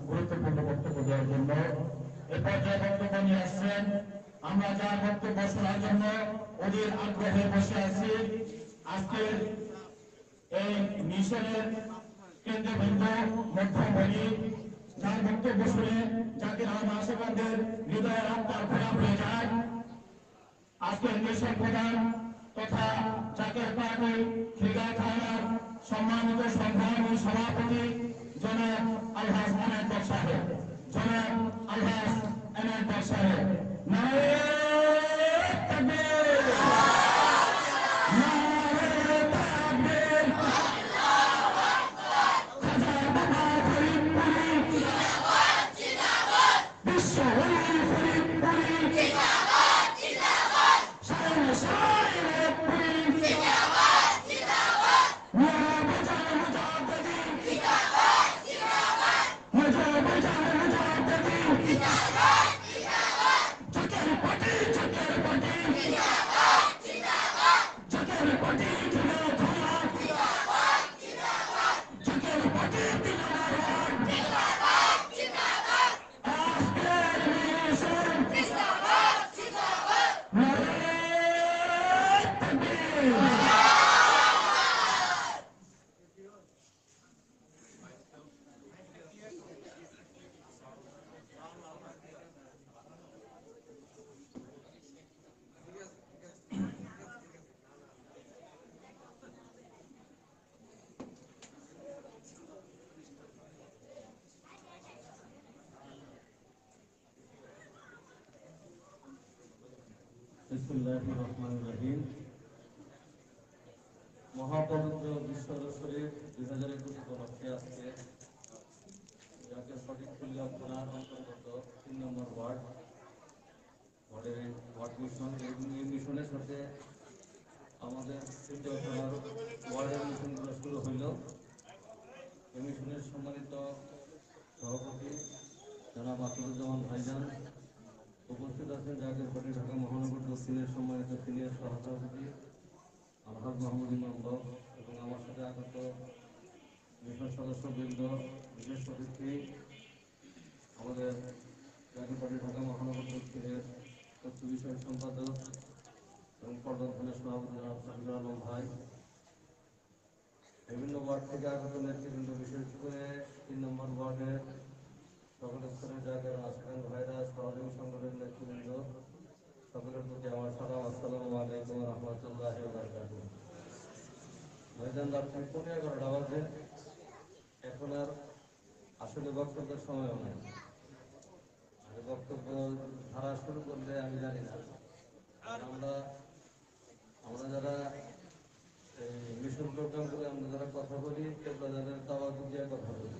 গুরুত্বপূর্ণ বক্তব্য দেওয়ার জন্য এ পর্যায়ে বক্তব্য নিয়ে আসছেন। আমরা যার বক্তব্য শোনার জন্য অধীর আগ্রহে বসে আছি। আজকের এই মিশনের কেন্দ্রবিন্দু মধ্যমণি, যার বক্তব্য শুনে জাতির আশীর্বাদের হৃদয়ের আত্মার খোলা হয়ে যায়। আজকের মিশন প্রধান তথা জাতীয় পার্টি খিলগাঁও থানার সম্মানিত সংগ্রামী সভাপতি জনাব আলহাজ এনায়েত সাহেব, জনাব আলহাজ এনায়েত সাহেব। নারায়ে তাকবীর, নারায়ে তাকবীর। খাজা বাবা ফরিদপুরি জিন্দাবাদ, জিন্দাবাদ। বিশ্ব হরি ফরিদপুরি জিন্দাবাদ, জিন্দাবাদ। শায়রে শায়রে পুরি জিন্দাবাদ, জিন্দাবাদ। মুজাহিদ মুজাহিদি জিন্দাবাদ, জিন্দাবাদ। মুজাহিদ মুজাহিদি জিন্দাবাদ, জিন্দাবাদ। জাকের পার্টি জিন্দাবাদ, জিন্দাবাদ। জাকের পার্টি জিন্দাবাদ, জিন্দাবাদ। জাকের পার্টি জিন্দাবাদ, জিন্দাবাদ। আজকের মিশন জিন্দাবাদ, জিন্দাবাদ। নারায়ে তাকবীর। বিসমিল্লাহির রহমানির রহিম। মহাপবিত্র বিশ্বর শরীফ 2021 উপলক্ষে আজকে জাতীয় পার্টি খিলগাঁও থানার অন্তর্গত 3 নম্বর ওয়ার্ডের ওয়ার্ড মিশন, এই মিশনের সাথে আমাদের খিলগাঁও থানার ওয়ার্ডের মিশনগুলো শুরু হইল। এই মিশনের সম্মানিত সভাপতি জনাব আসাদুজ্জামান ভাইজান, উপস্থিত আছেন জাতীয় পার্টি ঢাকা মহানগর দক্ষিণের সম্মানিত সিনিয়র সহসভাপতি আলহাজ মোহাম্মদ ইমাম বক এবং আমার সাথে আগত মিশন সদস্যবৃন্দ, বিশেষ অতিথি আমাদের জাতীয় পার্টি ঢাকা মহানগর দক্ষিণের তথ্য বিষয়ক সম্পাদক এবং পর্যটনের সভাপতি জনাব শফিকুল আলম ভাই, বিভিন্ন ওয়ার্ড থেকে আগত নেতৃবৃন্দ, বিশেষ করে 3 নম্বর ওয়ার্ডের সকল স্তরের জায়গার আশকান ভাইরা, সহযোগী সংগঠনের নেতৃবৃন্দ, সকলের প্রতি আমার সালাম। আসসালামু আলাইকুম রহমতুল্লাহি ওয়া বারাকাতুহু। ভাইজান, রাত্রি 11:15 বাজে, এখন আর আসলে বক্তব্যের সময় নেই। বক্তব্য ধারা শুরু করলে আমি জানি না, আমরা যারা মিশন প্রোগ্রাম করে আমরা যারা কথা বলি, কেবলাদানের তাওয়াজ্জু দিয়ে কথা বলি।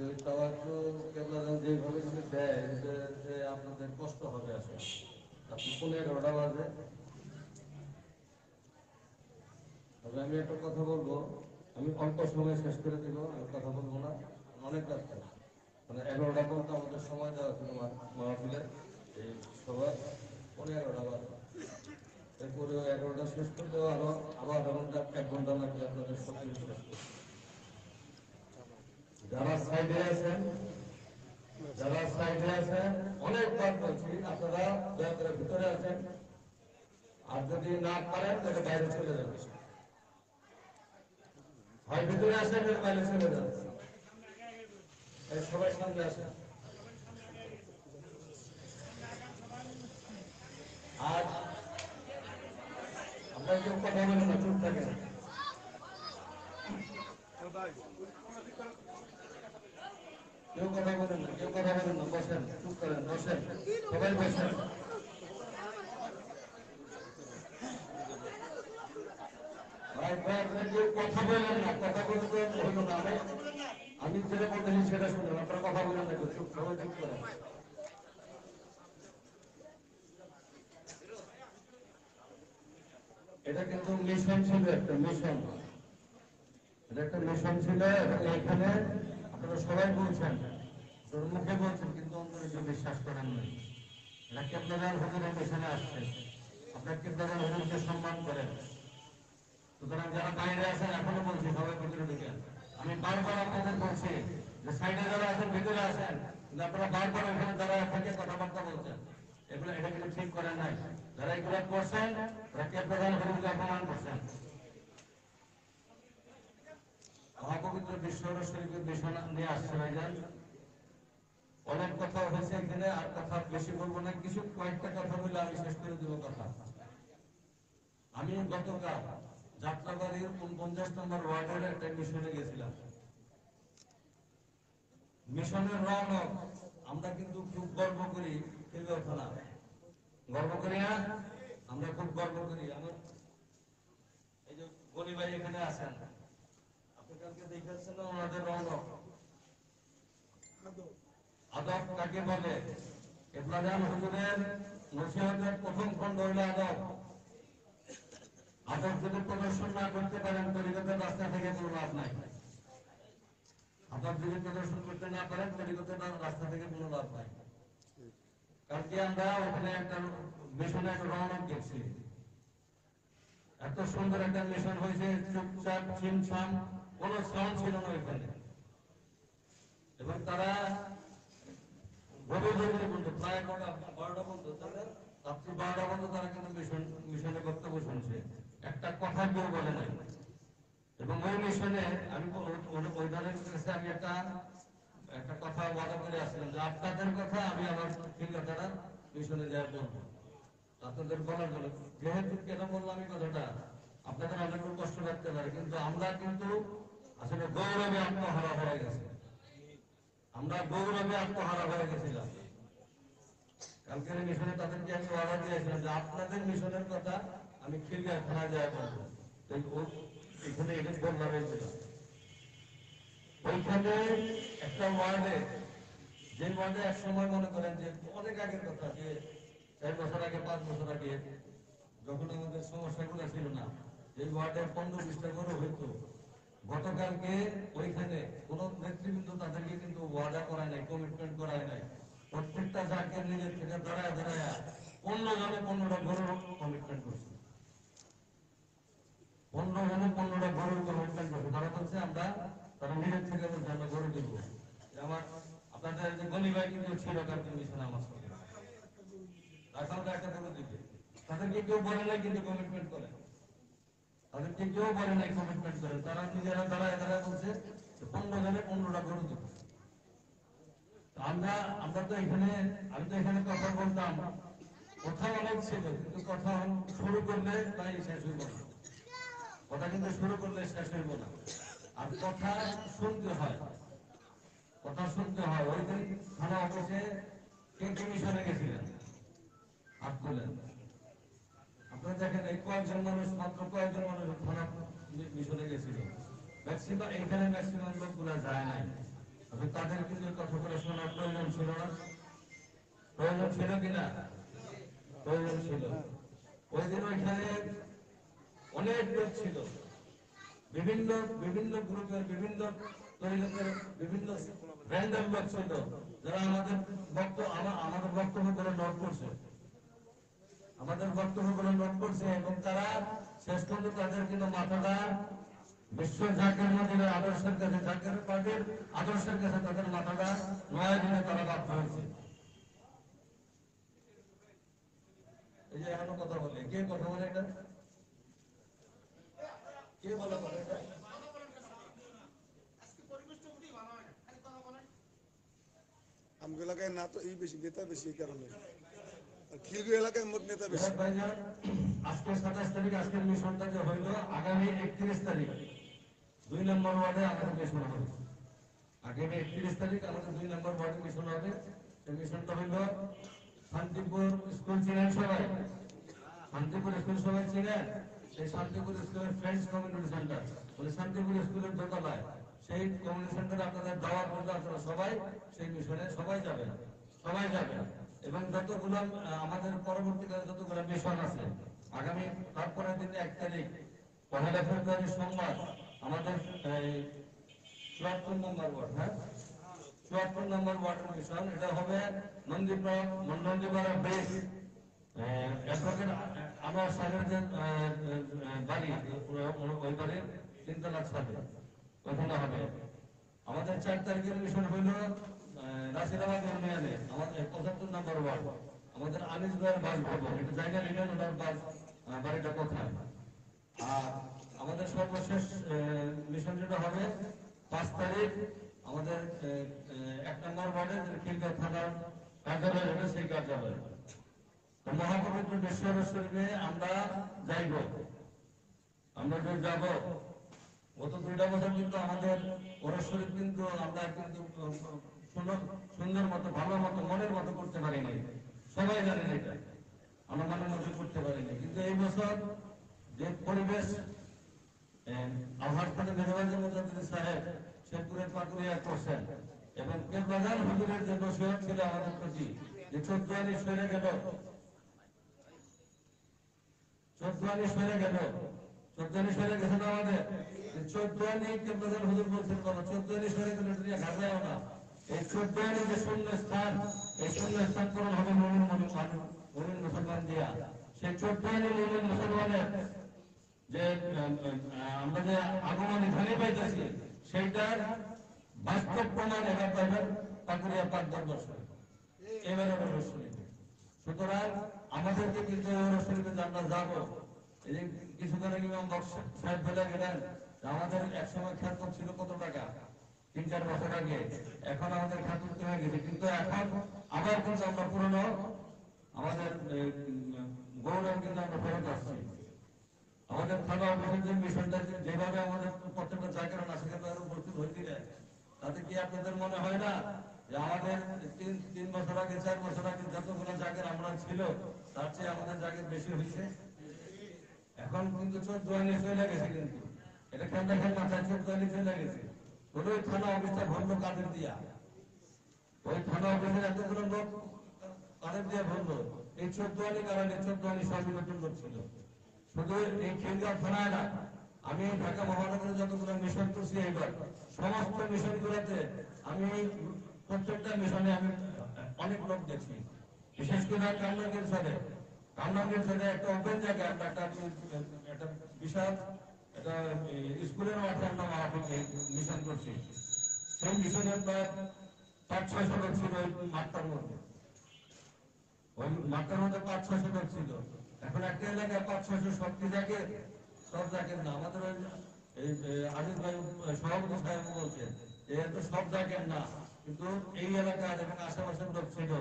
ওই তাওয়াজ্জু কেবলাদান যেভাবে যদি দেয় যে আপনাদের কষ্ট হবে। আসলে আপনি 11:15 বাজে। তবে আমি একটা কথা বলবো, আমি অল্প সময় শেষ করে দিব, আমি কথা বলবো না, অনেক রাস্তা মানে 11টা পর্যন্ত আমাদের সময় দেওয়া ছিল মাহফিলের এই সবার 11:15 বাজে। এরপরে 11টা শেষ করে দেওয়া আরো আবার 1 ঘন্টা লাগবে আপনাদের সব কিছু শেষ করতে। যারা সাইডে আছেন অনেকবার বলছি, আপনারা দয়া করে ভিতরে আছেন, আর যদি না পারেন তাহলে বাইরে চলে যাবেন। হয় ভিতরে আসেন, বাইরে চলে যাবেন। সবাই সামনে আসেন। আর আপনার কেউ কথা বলেন না, চুপ থাকেন। কেউ কথা বলেন না, বসেন, চুপ করেন, বসেন, সবাই বসেন। কেউ কথা বলেন না, কথা বলতে হলো না। আমি যেটা বলতেছি সেটা শুনুন, আপনারা কথা বলেন না, চুপ, সবাই চুপ করেন। এটা কিন্তু মিশন ছিল, একটা মিশন, এটা একটা মিশন ছিল। এখানে আপনারা সবাই বলছেন, মুখে বলছেন, কিন্তু অন্তরে কেউ বিশ্বাস করেন না। এটা কেবলাদান হুজুরের মিশনে আসছে, আপনার কেবলাদান হুজুরকে সম্মান করেন। সুতরাং যারা বাইরে আছেন, এখনো বলছি সবাই ভিতরে ঢুকেন। আমি বারবার আপনাদের বলছি, যে সাইডে যারা আছেন ভিতরে আছেন, কিন্তু আপনারা বারবার ওখানে যারা থেকে কথাবার্তা বলছেন, এগুলো এটা কিন্তু ঠিক করেন নাই। যারা এগুলো করছেন তারা কে প্রধান হরিকে অপমান করছেন। মহাপবিত্র বিশ্ব শরীফের বিষয় নিয়ে আসছে ভাইজান। অনেক কথা হয়েছে এখানে, আর কথা বেশি বলবো না, কিছু কয়েকটা কথা বলে আমি শেষ করে দেবো কথা। আমি গতকাল যাত্রাবাড়ির 49 নম্বর ওয়ার্ডের একটা মিশনে গেছিলাম। মিশনের রওনক আমরা কিন্তু খুব গর্ব করি, খিলগাঁও থানা গর্ব করি না, আমরা খুব গর্ব করি। আমার এই যে গনি ভাই এখানে আছেন, আপনি কালকে দেখেছেন ওনাদের রওনক। আদব কাকে বলে? ইবরাহিম হুজুরের নসিহতের প্রথম খণ্ড হইল আদব। আদব যদি প্রদর্শন না করতে পারেন তরিকতের রাস্তা থেকে কোনো লাভ নাই। আদব যদি প্রদর্শন করতে না পারেন তরিকতের রাস্তা থেকে কোনো লাভ নাই। কালকে আমরা ওখানে একটা মিশনে একটা রওনক দেখছি। এত সুন্দর একটা মিশন হয়েছে, চুপচাপ ছিমছাম, কোনো সাউন্ড ছিল না ওইখানে। এবং তারা গভীর পর্যন্ত প্রায় 12টা পর্যন্ত, রাত্রি 12টা পর্যন্ত তারা কিন্তু মিশনে বক্তব্য শুনছে, একটা কথা কেউ বলে নাই। এবং ওই মিশনে আমি ওই দলের কাছে আমি একটা কথা ওয়াদা করে আসছিলাম যে আপনাদের কথা আমি আমার খিলগাঁও মিশনে যাওয়ার বলবো, আপনাদের বলার জন্য। যেহেতু কেন বললাম এই কথাটা, আপনাদের অনেক কষ্ট লাগতে পারে, কিন্তু আমরা কিন্তু আসলে গৌরবে আত্মহারা হয়ে গেছে। আমরা গৌরবে আত্মহারা হয়ে গেছিলাম। কালকের মিশনে তাদেরকে আমি অর্ডার দিয়েছিলাম যে আপনাদের মিশনের কথা আমি খিলগাঁও থানায় যাওয়া করবো। এখানে এটা বললাম। ওইখানে একটা ওয়ার্ডে, যে ওয়ার্ডে এক সময় মনে করেন যে অনেক আগের কথা, যে 4 বছর আগে 5 বছর আগে যখন আমাদের সমস্যাগুলো ছিল না, এই ওয়ার্ডে 15-20টা গরু হইতো। গতকালকে ওইখানে কোন নেতৃবৃন্দ তাদেরকে কিন্তু ওয়াদা করায় নাই, কমিটমেন্ট করায় নাই। প্রত্যেকটা জায়গায় নিজের থেকে দাঁড়ায় 15 জনে 15টা গরুর কমিটমেন্ট করছে। 15 জনে 15টা গরুর কমিটমেন্ট করছে। তারা বলছে তারা নিজের থেকে বলছে আমরা গরু দিব। আমার আপনাদের যে গনি ভাই কিন্তু ছিল কালকে মিশনে আমার সঙ্গে, এখন একটা গরু দিবে। তাদেরকে কেউ বলে নাই কিন্তু কমিটমেন্ট করে, তাদেরকে কেউ বলে নাই কমিটমেন্ট করে। তারা নিজেরা দাঁড়ায় বলছে 15 জনে 15টা গরু দিব। আমরা তো এখানে, আমি তো এখানে কথা বলতাম, কথা অনেক ছিল, কিন্তু কথা শুরু করলে তাই শেষ হইব না। কথা কিন্তু শুরু করলে শেষ হইব না। আর কথা শুনতে হয়, কথা শুনতে হয়। ওই দিন থানা অফিসে কে মিশনে গেছিলেন হাত তোলেন। আপনারা দেখেন এই কয়েকজন মানুষ, মাত্র কয়েকজন মানুষ থানা মিশনে গেছিল। ম্যাক্সিমাম এখানে ম্যাক্সিমাম লোকগুলো যায় নাই। তাদের কিন্তু কথাগুলো শোনার প্রয়োজন ছিল না? প্রয়োজন ছিল কিনা? প্রয়োজন ছিল। ওই দিন ওইখানে অনেক লোক ছিল, বিভিন্ন বিভিন্ন গ্রুপের, বিভিন্ন তরিকতের, বিভিন্ন ব্র্যান্ডের লোক ছিল, যারা আমাদের বক্তব্যগুলো নোট করছে, আমাদের বক্তব্যগুলো নোট করছে। এবং তারা শেষ পর্যন্ত তাদের কিন্তু মাথাটা বিশ্ব জাকের মদিনের আদর্শের কাছে, জাকের পার্টির আদর্শের কাছে তাদের মাথাটা 9 দিনে তারা বাধ্য হয়েছে। এই যে এখনো কথা বলে, কে কথা বলে এটা? কে বলে এটা? আমগো এলাকায় না তো এই বেশি নেতা, বেশি এই কারণে। আর খিলগাঁও এলাকায় মোট নেতা বেশি। আজকে 27 তারিখ আজকের মিশনটা যে হইল, আগামী 31 তারিখ 2 নম্বর ওয়ার্ডে আমাদের মিশন হবে। আগামী 31 তারিখ আমাদের 2 নম্বর ওয়ার্ডে মিশন হবে। সেই মিশনটা হইল শান্তিপুর স্কুল, চিনেন সবাই? শান্তিপুর স্কুল সবাই চিনেন? সেই শান্তিপুর স্কুলের ফ্রেন্ডস কমিউনিটি সেন্টার, মানে শান্তিপুর স্কুলের দোতলায় সেই কমিউনিটি সেন্টারে আপনাদের দাওয়াত করলে আপনারা সবাই সেই মিশনে সবাই যাবেন, সবাই যাবেন। এবং যতগুলো আমাদের পরবর্তীকালে যতগুলো মিশন আছে, আগামী তারপরের দিনে 1 তারিখ 1 ফেব্রুয়ারি সোমবার আমাদের 74 নম্বর ওয়ার্ড, হ্যাঁ 74 নম্বর ওয়ার্ডের মিশন। এটা হবে নন্দীপাড়া ব্রিজ, আমার সাহেবের যে বাড়ি, ওই বাড়ির 3 তলা ছাদে ওখানে হবে। আমাদের 4 তারিখের মিশন হইল নাসিরাবাদ ইউনিয়নে আমাদের 75 নম্বর ওয়ার্ড আমাদের আনিস ভাইয়ের বাসভবন, এটা জায়গা নিলেন ওনার বাড়িটা কোথায়। আর আমাদের সর্বশেষ মিশন যেটা হবে 5 তারিখ আমাদের 1 নম্বর ওয়ার্ডের খিলগাঁও থানার কার্যালয় হবে, সেই কার্যালয় মহাপবিত্র বিশ্বরস শরীফে আমরা যাইব। আমরা যে যাব গত 2টা বছর কিন্তু আমাদের ওরস শরীফ কিন্তু আমরা কিন্তু সুন্দর মতো ভালো মতো মনের মতো করতে পারি নাই, সবাই জানেন এটা, আমরা মনের মতো করতে পারি নাই। কিন্তু এই বছর যে পরিবেশ আবহাওয়ার সাথে মেহরাবাজের মুজাদ্দিদ সাহেব শেরপুরে পাকুড়িয়া করছেন এবং কেবলাজান হুজুরের যে নসিহত ছিল আমাদের প্রতি যে 14 আনি সরে গেল, 14 আনি সরে গেল, 14 আনি সরে গেছে না আমাদের 14 আনি কেবলাজান হুজুর বলছেন বাবা 14 আনি সরে গেল এটা নিয়ে ঘাবড়াও না। এই 14 আনি যে শূন্য স্থান, এই শূন্য স্থান পূরণ হবে মুমিন মুসলমান দিয়া। সেই 14 আনি মুমিন মুসলমানের যে আমরা যে আগমনে ধ্বনি পাইতেছি সেইটার বাস্তব প্রমাণ এবার পাইবেন পাকুড়িয়া পাক দরবার শরীফ, এবারে ওরস শরীফে। সুতরাং আমাদেরকে কিন্তু ওরস শরীফে যে আমরা যাবো, এই যে কিছুদিন আগে ইমাম বক্স সাহেব বলে গেলেন আমাদের একসময় খ্যাতমত ছিল কত টাকা, 3-4 বছর আগে, এখন আমাদের খ্যাতমত হয়ে গেছে, কিন্তু এখন আবার কিন্তু আমরা পুরনো আমাদের গৌরব কিন্তু আমরা ফেরত আসছি। আমাদের থানা অফিসের যে মিশনটা যেভাবে আমাদের প্রত্যেকটা জায়গার নাসিকার উপস্থিত হয়েছিল, তাতে কি আপনাদের মনে হয় না যে আমাদের 3 বছর আগে 4 বছর আগে যতগুলো জায়গার আমরা ছিল তার চেয়ে আমাদের জায়গা বেশি হয়েছে? এখন কিন্তু 14 আনি চলে গেছে, কিন্তু এটা কেন দেখেন মাথায় 14 আনি চলে গেছে। ওই থানা অফিসটা ভরলো কাদের দিয়া, ওই থানা অফিসের এতগুলো লোক কাদের দিয়া ভরলো? এই 14 আনি কারণে 14 আনি সবই নতুন লোক ছিল। শুধু এই খিলগাঁও থানায় না, আমি ঢাকা মহানগরে যতগুলো মিশন করছি এইবার সমস্ত মিশন গুলোতে আমি প্রত্যেকটা মিশনে আমি অনেক লোক দেখছি, বিশেষ করে কামরাঙ্গীর সাইডে একটা ওপেন জায়গা, আমরা একটা বিশাল একটা স্কুলের মাঠে আমরা মিশন করছি। সেই মিশনে প্রায় 500-600 লোক ছিল ওই মাঠটার মধ্যে, ওই মাঠটার মধ্যে 500-600 লোক ছিল। এখন একটা এলাকায় 500-600 সব জায়গায় না, আমাদের এই আজিজ ভাই সভাপতি সাহেব বলছেন এত সব জায়গায় না, কিন্তু এই এলাকার এবং আশেপাশের লোক ছিল।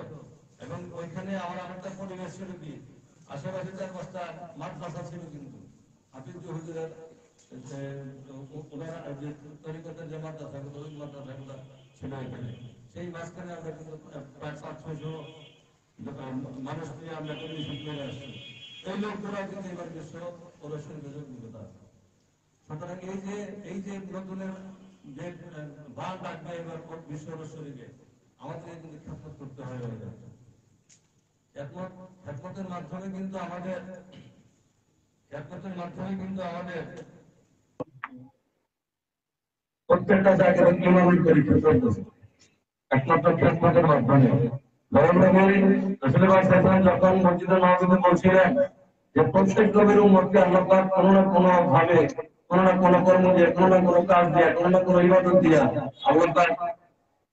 এবং ওইখানে আমার আরেকটা পরিবেশ ছিল কি, আশেপাশে 4-5টা মাদ্রাসা ছিল, কিন্তু হাফিজ হুজুরের ওনারা যে তরিকতের যে মাদ্রাসাগুলো ওই মাদ্রাসাগুলো ছিল এখানে, সেই মাঝখানে আমরা কিন্তু প্রায় 500-600 মানুষ নিয়ে আমরা কমিশন করে আসছি। এই লোকগুলা কিন্তু এবার বিশ্ব প্রদর্শনী যোগ্যতা। সুতরাং এই যে নতুনের যে ভাগ ডাকবে এবার বিশ্ব শরীরে আমাদের কিন্তু খ্যাতমত করতে হয়। খ্যাতমতের মাধ্যমে কিন্তু আমাদের প্রত্যেকটা জায়গায় ইমামের পরীক্ষা চলতেছে একমাত্র খ্যাতমতের মাধ্যমে। যখন মসজিদে নববীতে বলছিলেন যে প্রত্যেক নবীর উম্মতকে আল্লাহ পাক কোনো না কোনো ভাবে, কোনো না কোনো কর্ম দিয়ে, কোনো না কোনো কাজ দিয়ে, কোনো না কোনো ইবাদত দিয়া আল্লাহ পাক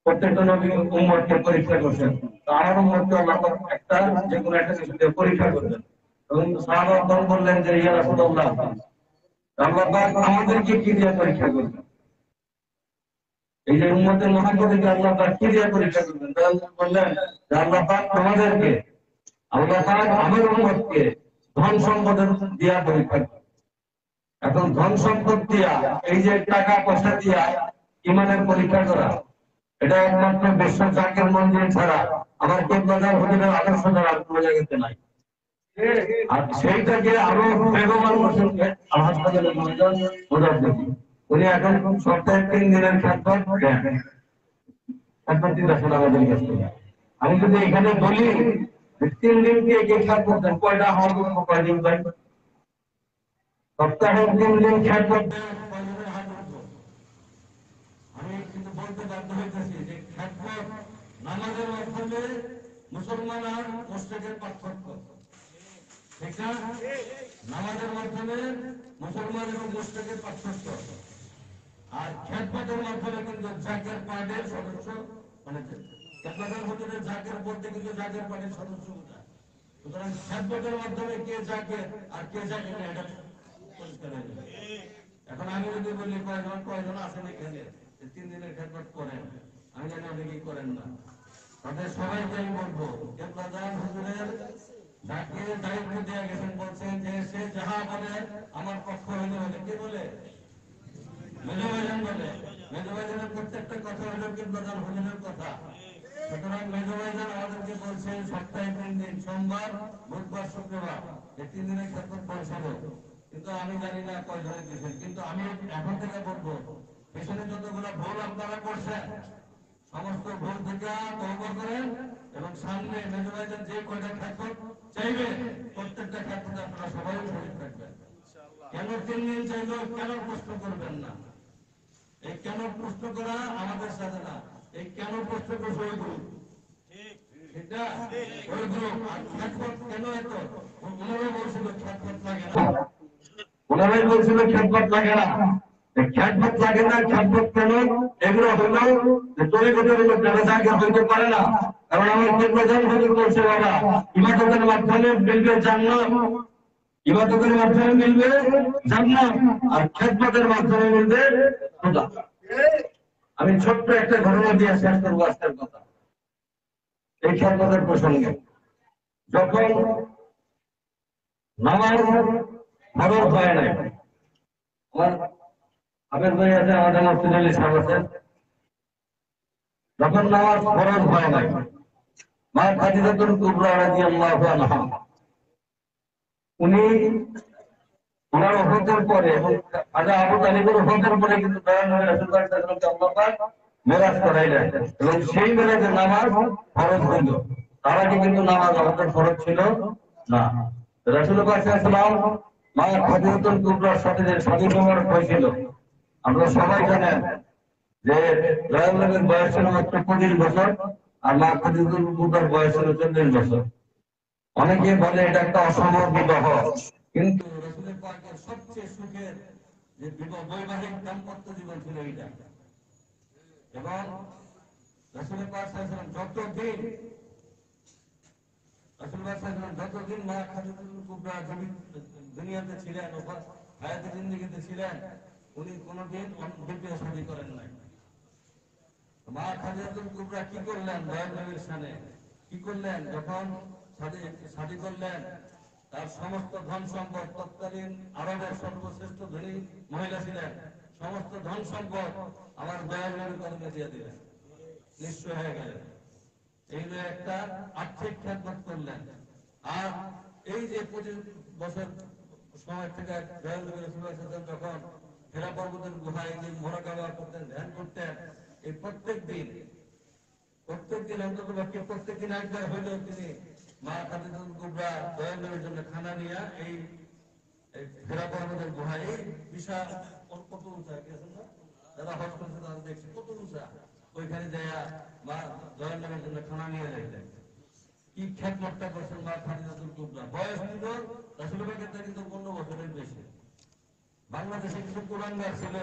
প্রত্যেকটা নবীর উম্মতকে পরীক্ষা করছেন। তো আমার উম্মতকে আল্লাহ পাক একটা যে কোনো একটা কিছু দিয়ে পরীক্ষা করবেন। এবং সাহাবাগণ বললেন যে ইয়া রাসূলুল্লাহ, আল্লাহ পাক আমাদেরকে কি দিয়ে পরীক্ষা করবেন? এই যে উম্মতের মহাপতিকে আল্লাহ পাক কি দিয়ে পরীক্ষা করবেন? বললেন যে আল্লাহ পাক তোমাদেরকে, আল্লাহ পাক আমার উম্মতকে ধন সম্পদের দিয়া পরীক্ষা করবেন। এখন ধন সম্পদ দিয়া, এই যে টাকা পয়সা দিয়া ইমানের পরীক্ষা করা, এটা একমাত্র বিশ্ব জাকের মন্দির ছাড়া আমার কেবলাদার হুজুরের আদর্শ ছাড়া আর কোনো জায়গাতে নাই। আর সেইটাকে আরো বেগবান বসে হাসপাতালের ময়দান মুজাদ্দিদ, উনি এখন সপ্তাহে 3 দিনের খ্যাতমত দেন, খ্যাতমত দিতে আসেন আমাদের কাছে। আমি যদি এখানে বলি 3 দিন কে খ্যাতমত দেন, কয়টা হওয়ার জন্য কয়দিন ভাই? সপ্তাহে 3 দিন খ্যাতমত দেন, কয়জনের হাত উঠবো? আমি কিন্তু বলতে বাধ্য হইতেছি যে খ্যাতমত নামাজের মাধ্যমে মুসলমান আর মুশরিকের পার্থক্য, ঠিক না? নামাজের মাধ্যমে মুসলমান এবং মুশরিকের পার্থক্য। আর খেদমতের মাধ্যমে কিন্তু জাকের পার্টির সদস্য মানে খেদমতের মধ্যে জাকের বলতে কিন্তু জাকের পার্টির সদস্য ওটা। সুতরাং খেদমতের মাধ্যমে কে জাকের আর কে জাকের এটা পরিষ্কার হয়ে যাবে। এখন আমি যদি বলি কয়জন আছেন এখানে 3 দিনের খেদমত করেন, আমি জানি অনেকেই করেন না, তাদের সবাইকে আমি বলবো কেবলাদান হুজুরের যাকে দায়িত্ব দেওয়া গেছেন বলছেন যে সে যাহা বলে আমার পক্ষ হইলে বলে, কে বলে? মেজবাইজান বলে। মেজবাইজানের প্রত্যেকটা কথা হলো কেবলাদান হুজুরের কথা। সুতরাং মেজবাইজান আমাদেরকে বলছেন সপ্তাহে 3 দিন, সোমবার, বুধবার, শুক্রবার, এই 3 দিনের খেদমত পৌঁছাবো। কিন্তু আমি জানি না কয়জনে দিয়েছেন, কিন্তু আমি এখন থেকে বলবো পেছনে যতগুলো ভুল আপনারা করছেন সমস্ত ভুল থেকে তওবা করেন এবং সামনে মেজবাইজান যে কয়টা খেদমত চাইবে প্রত্যেকটা ক্ষেত্রে আপনারা সবাই শহীদ থাকবেন। কেন 3 দিন চাইলেও কেন প্রশ্ন করবেন না? এই কেন প্রশ্ন করা আমাদের সাথে না, এই কেন প্রশ্ন করছে ওই গ্রুপ, এটা ওই গ্রুপ। আর খেদমত কেন এত? ওনারা বলছিল খেদমত লাগে না, ওনারাই বলছিল খেদমত লাগে না। খ্যাতমত লাগে না, খ্যাতমত কেন? এগুলো হলো তরিকতের লোক যারা জায়গা হইতে পারে না। কারণ আমার কেবলাদান হুজুর বলছে বাবা ইবাদতের মাধ্যমে মিলবে জান্নাত, ইবাদতের মাধ্যমে মিলবে জান্নাত আর খেদমতের মাধ্যমে মিলবে খোদা। আমি ছোট্ট একটা ঘটনা দিয়ে শেষ করবো আজকের কথা এই খেদমতের প্রসঙ্গে। যখন নামাজ ফরজ হয় নাই, আমার আবেদ ভাই আছে, আমাদের মসজিদ আলী সাহেব আছেন, যখন নামাজ ফরজ হয় নাই, মা খাদিজাতুল কুবরা রাদিয়াল্লাহু আনহা উনি ওনার ওফাতের পরে এবং খাজা আবু তালিবের ওফাতের পরে কিন্তু দয়াল নবী রাসূলুল্লাহ সাল্লাল্লাহু আলাইহি ওয়াসাল্লাম আল্লাহ পাক মেরাজ করাইলেন এবং সেই মেরাজে নামাজ ফরজ হইল। তার আগে কিন্তু নামাজ আমাদের ফরজ ছিল না। রাসূলুল্লাহ সাল্লাল্লাহু আলাইহি ওয়াসাল্লাম মা খাদিজাতুল কুবরার সাথে যে শাদী মোবারক হয়েছিল আমরা সবাই জানেন যে দয়াল নবীর বয়স ছিল মাত্র 25 বছর আর মা খাদিজাতুল কুবরার বয়স ছিল 40 বছর। অনেকে বলে এটা একটা অসম্ভব বিবাহ, কিন্তু রাসূলের পাকের সবচেয়ে সুখের যে বিবাহ বৈবাহিক দাম্পত্য জীবন ছিল এইটা। এবং রাসূলের পাক সাল্লাল্লাহু আলাইহি ওয়াসাল্লাম যতদিন মা খাদিজাতুল কুবরা দুনিয়াতে ছিলেন, হায়াতে জিন্দেগিতে ছিলেন, উনি কোনদিন দ্বিতীয় শাদী করেন নাই। মা খাদিজাতুল কুবরা কি করলেন দয়াল নবীর শানে? কি করলেন? যখন শাদী করলেন তার সমস্ত ধন সম্পদ, তৎকালীন আরবের সর্বশ্রেষ্ঠ ধনী মহিলা ছিলেন, সমস্ত ধন সম্পদ আমার দয়াল নবীর কদমে দিয়ে দিলেন, নিঃস্ব হয়ে গেলেন। এই যে একটা আর্থিক খেদমত করলেন। আর এই যে 25 বছর সময় থেকে দয়াল নবী রাসূলুল্লাহ সাল্লাল্লাহু আলাইহি ওয়াসাল্লাম যখন হেরা পর্বতের গুহায় যে মুরাকাবা করতেন, ধ্যান করতেন, এই প্রত্যেক দিন অন্তত প্রত্যেকদিন একবার হইলেও তিনি মা খাদিজাতুল কুবরা দয়াল নবীর জন্য খানা নিয়ে এই হেরা পর্বতের গুহায়, এই বিশাল কত উঁচা গেছেন না যারা হজ করছে তারা দেখছে কত উঁচা, ওইখানে যাইয়া মা দয়াল নবীর জন্য খানা নিয়ে যাইতেন। কি খেদমতটা করছেন মা খাদিজাতুল কুবরা। বয়স ছিল রাসূলুল্লাহর ক্ষেত্রে কিন্তু 15 বছরের বেশি। বাংলাদেশে কিছু কুলাঙ্গার ছিল,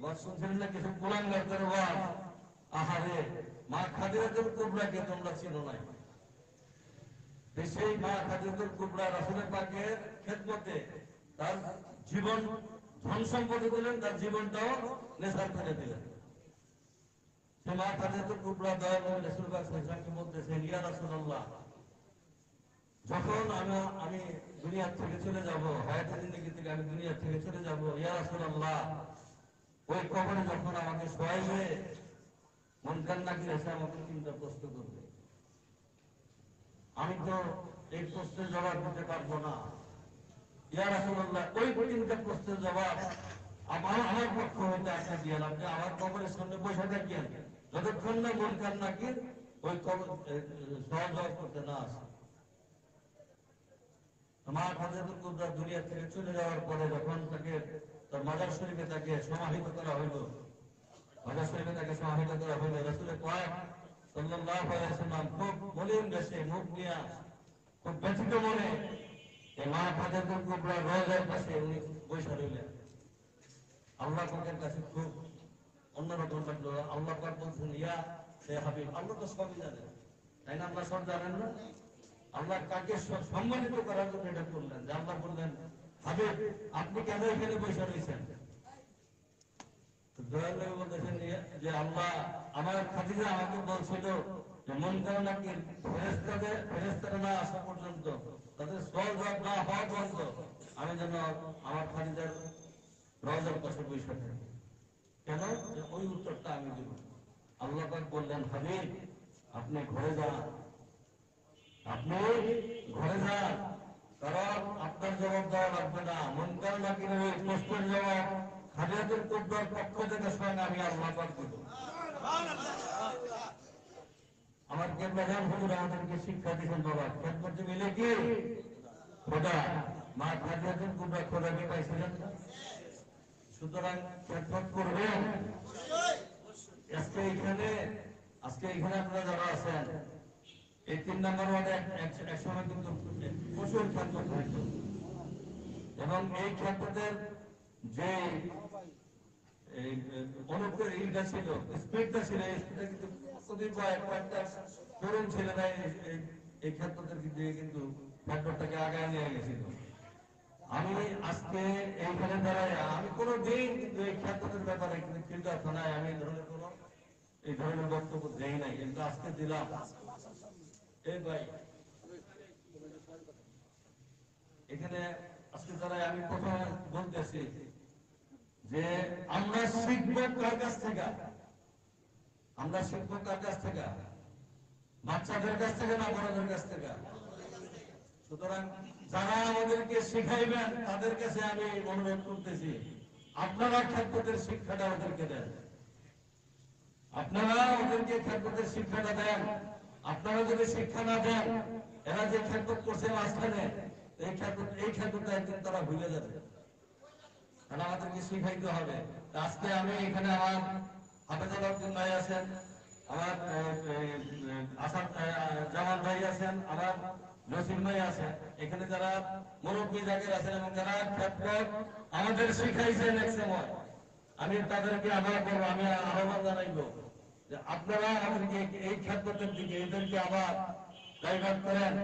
ওয়াজ শুনছিলেন না, কিছু কুলাঙ্গারদের ওয়াজ, আহারে মা খাদিজাতুল কুবরাকে তোমরা চিনো নাই। সেই মা খাদিজাতুল কুবরা রাসূলের পাকের খেদমতে তার জীবন ধন সম্পত্তি দিলেন, তার জীবনটাও নেশার করে দিলেন। সে মা খাদিজাতুল কুবরা দয়াল নবী রাসূল পাক সাল্লাল্লাহু আলাইহি ওয়াসাল্লামকে বলতেছেন, ইয়া রাসূলুল্লাহ, যখন আমি দুনিয়া থেকে চলে যাব, হায়াতে জিন্দেগি থেকে আমি দুনিয়া থেকে চলে যাব, ইয়া রাসূলুল্লাহ, ওই কবরে যখন আমাকে শোয়াইবে মুনকার নাকির এসে আমাকে 3টা প্রশ্ন করবে। আমি তো এই প্রশ্নের জবাব দিতে পারবো না। ইয়া রাসূলুল্লাহ, ওই 3টা প্রশ্নের জবাব আমার পক্ষ হইতে আসা দিয়ে আপনি আমার কবরের সামনে বসে থাকেন যতক্ষণ না মুনকার নাকির ওই কবর সহজ করতে না আসে। মা খাদিজাতুল কুবরা দুনিয়া থেকে চলে যাওয়ার পরে যখন তাকে তার মাজার শরীফে তাকে সমাহিত করা হইল, মাজার শরীফে তাকে সমাহিত করা হইল, রাসূলের পাক সাল্লাল্লাহু আলাইহি ওয়াসাল্লাম খুব মলিন বেশে মুখ নিয়ে খুব ব্যথিত মনে এই মা খাদিজাতুল কুবরা রওজার পাশে উনি বসে রইলেন। আল্লাহ পাকের কাছে খুব অন্যরকম লাগলো। আল্লাহ পাক বলছেন ইয়া হে হাবিব, আল্লাহ তো সবই জানেন, তাই না? আল্লাহ সব জানেন না? আল্লাহ কাকে সম্মানিত করার জন্য এটা করলেন, যে আল্লাহ বললেন হাবিব আপনি কেন এখানে বসে রয়েছেন? দয়াল নবী বলতেছেন যে আল্লাহ, আমার খাদিজা আমাকে বলছিল যে মন করে নাকি ফেরেশতারা না আসা পর্যন্ত, তাদের সওয়াল জবাব না হওয়া পর্যন্ত আমি যেন আমার খাদিজার রওজার পাশে বসে থাকি। কেন? যে ওই উত্তরটা আমি দেব। আল্লাহ পাক বললেন হাবিব আপনি ঘরে যান, আপনি ঘরে যান, কারণ আপনার জবাব দেওয়া লাগবে না। মুনকার নাকিরের ওই প্রশ্নের জবাব খাদিজাতুল কুবরার পক্ষ থেকে স্বয়ং আমি আল্লাহ পাক দেব। আমার কেবলাজান হুজুর আমাদেরকে শিক্ষা দিয়েছেন, বাবা খেয়াল করতে মিলে কি খোদা, মা খাদিজাতুল কুবরা খোদাকে পাইছিলেন না? সুতরাং খেদমত করবেন। আজকে এখানে আপনারা যারা আছেন এই 3 নম্বর ওয়ার্ডে এক সময় কিন্তু প্রচুর খেদমত হইত, এবং এই খেদমতের যে অনুপ্রেরণা ছিল, স্পিডটা ছিল, এই স্পিডটা কিন্তু কয়েকটা তরুণ ছেলেরা এই খেদমতের কিন্তু খেদমতটাকে আগায় নিয়ে গেছিল। আমি আজকে এইখানে দাঁড়ায় আমি কোনোদিন কিন্তু এই খেদমতের ব্যাপারে কিন্তু চিন্তা থানায় আমি এই ধরনের বক্তব্য দেই নাই, কিন্তু আজকে দিলাম। এই ভাই এখানে আজকে দাঁড়ায় আমি প্রথমে বলতেছি যে আমরা শিখবো কার কাছ থেকে? আমরা শিখবো কার কাছ থেকে? বাচ্চাদের কাছ থেকে না বড়দের কাছ থেকে? সুতরাং যারা আমাদেরকে শিখাইবেন তাদের কাছে আমি অনুরোধ করতেছি, আপনারা খেদমতের শিক্ষাটা ওদেরকে দেন, আপনারা ওদেরকে খেদমতের শিক্ষাটা দেন। আপনারা যদি শিক্ষা না দেন, এরা যে খেদমত করছে মাঝখানে, এই খেদমতটা একদিন তারা ভুলে যাবে, কারণ আমাদেরকে শিখাইতে হবে। আজকে আমি এখানে আমার হাফেজুল উদ্দিন ভাই আছেন, আমার আসাদ জামাল ভাই আছেন, আমার নসিম ভাই আছেন, এখানে যারা মুরব্বী জাকির আছেন এবং যারা খেদমত আমাদের শিখাইছেন এক সময়, আমি তাদেরকে আবার বলবো, আমি আহ্বান জানাইবো যে আপনারা আমাদেরকে এই খেদমতের দিকে এদেরকে আবার ডাইভার্ট করেন।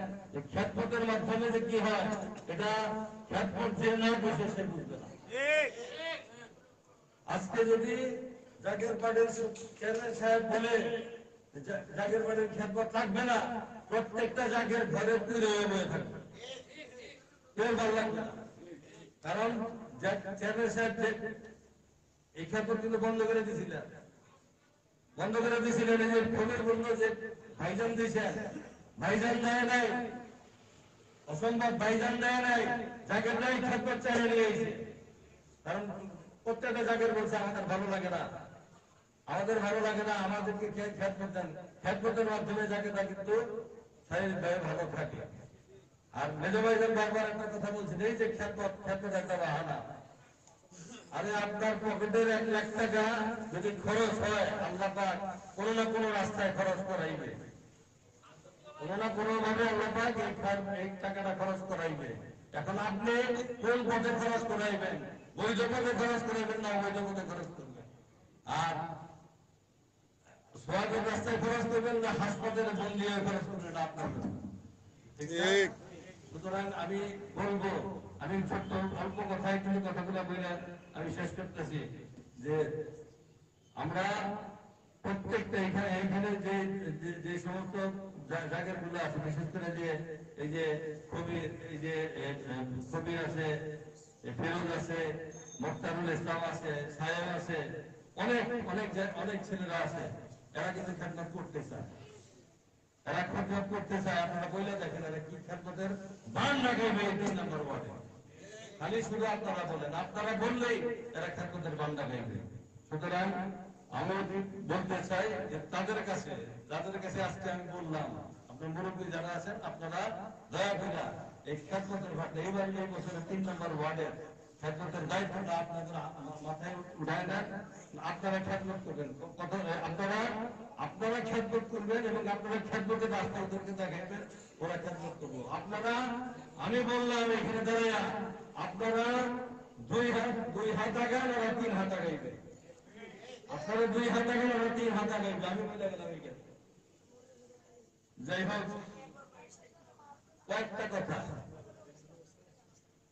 খেদমতের মাধ্যমে যে কি হয়, এটা খেদমত যে না বসে সে বুঝবে না। আজকে যদি জাকের পার্টির চেয়ারম্যান সাহেব বলে জাকের পার্টির খেদমত থাকবে না, প্রত্যেকটা জাকের ঘরে তুলে হয়ে থাকবে, কেউ ভালো লাগবে না। কারণ চেয়ারম্যান সাহেব এই খেদমত কিন্তু বন্ধ করে দিয়েছিলেন, এই যে ফোনের বলল যে ভাইজান দিয়েছেন, ভাইজান দেয় নাই, অসম্ভব ভাইজান দেয় নাই, জাকের নাই খেদমত চাইলে নিয়েছে। কারণ প্রত্যেকটা জাকের বলছে আমাদের ভালো লাগে না, আমাদেরকে খেদমত দেন। খেদমতের মাধ্যমে জাকেরটা কিন্তু শারীরিকভাবে ভালো থাকে। আর মেজো ভাইজান বারবার একটা কথা বলছেন, এই যে খেদমত একটা বাহানা। আরে আপনার পকেটের 1 লাখ টাকা যদি খরচ হয়, আল্লাহ পাক কোনো না কোনো রাস্তায় খরচ করাইবে, কোনো না কোনো ভাবে আল্লাহ পাক এই টাকাটা খরচ করাইবে। এখন আপনি কোন পথে খরচ করাইবেন? বৈধ পথে খরচ করাইবেন না অবৈধ পথে খরচ করবেন? আর সোয়াবের রাস্তায় খরচ করবেন না হাসপাতালে বন্দি হয়ে খরচ করবেন? আপনার ঠিক। সুতরাং আমি বলবো, আমি ছোট্ট অল্প কথায় কিন্তু কথাগুলো বলে আমি শেষ করতেছি যে আমরা প্রত্যেকটা এখানে যে সমস্ত জায়গা গুলো আছে, বিশেষ করে যে এই যে কবির আছে, ফেরোজ আছে, মোখতারুল ইসলাম আছে, সায়েম আছে, অনেক ছেলেরা আছে, এরা কিন্তু খেদমত করতে চায়, আপনারা বলে দেখেন এরা কি খেদমতের বান লাগাইবে এই 3 নম্বর ওয়ার্ডে। খালি শুধু আপনারা বলেন, আপনারা বললেই এরা খেদমতের বান লাগাইবে। সুতরাং আমি বলতে চাই যে যাদের কাছে আজকে আমি বললাম, আপনার মুরব্বী যারা আছেন, আপনারা দয়া করে এই খেদমতের ভাগটা এইবার এই বছরের 3 নম্বর ওয়ার্ডের খেদমতের দায়িত্বটা আপনাদের মাথায় উঠায় নেন। আপনারা খেদমত করবেন, আপনারা খেদমত করবেন এবং আপনারা খেদমতের রাস্তা ওদেরকে দেখাবেন, ওরা খেদমত করবো। আমি বললাম এখানে দাঁড়াইয়া, আপনারা দুই হাত আগান আর 3 হাত আগাইবে। আপনারা 2 হাত আগান আর 3 হাত আগাইবে, আমি বলে গেলাম এখানে। যাই হোক, কয়েকটা কথা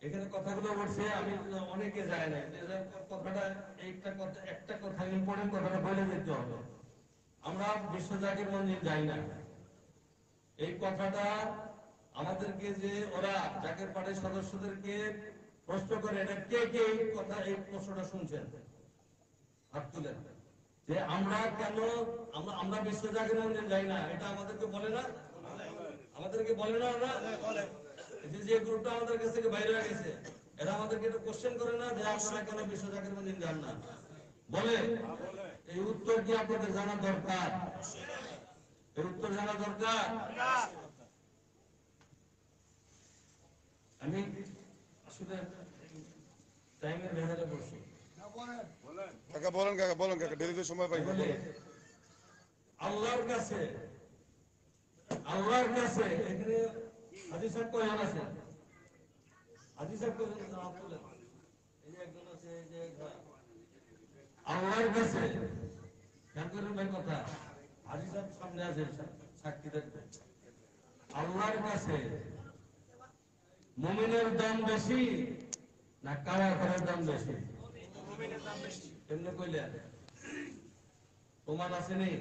এখানে কথাগুলো বলছে, আমি অনেকে যায় না, কথাটা একটা কথা ইম্পর্টেন্ট কথাটা বলে দিতে হবে। আমরা বিশ্ব জাকির মন্দির যাই না, এই কথাটা আমাদেরকে যে ওরা জাকের পার্টির সদস্যদেরকে প্রশ্ন করে, এটা কে কে এই কথা এই প্রশ্নটা শুনছেন হাত তুলেন, যে আমরা কেন আমরা বিশ্ব জাকির মন্দির যাই না, এটা আমাদেরকে বলে না, আমাদেরকে বলে না ওরা, যে গ্রুপটা আমাদের কাছ থেকে বাইরে হয়ে গেছে, এরা আমাদেরকে একটু কোশ্চেন করে না যে আপনারা কেন বিশ্ব জাকির মন্দির যান না, বলে? এই উত্তর কি আপনাদের জানা দরকার? এই উত্তর জানা দরকার। আমি আসলে টাইমের ভেতরে বসছি, কাকা বলেন কাকা, দেরিতে সময় পাই। বলে আল্লাহর কাছে এখানে হাজি সাহেব কয়জন আছে? হাজি সাহেব কয়জন? এই যে একজন আছে, এই যে আল্লাহর কাছে খেয়াল করেন ভাই কথা, হাজি সাহেব সামনে আছে সাক্ষী দেখবে। আল্লাহর কাছে মুমিনের দাম বেশি না কারা ঘরের দাম বেশি? কেমনে কইলেন? প্রমাণ আসেনি?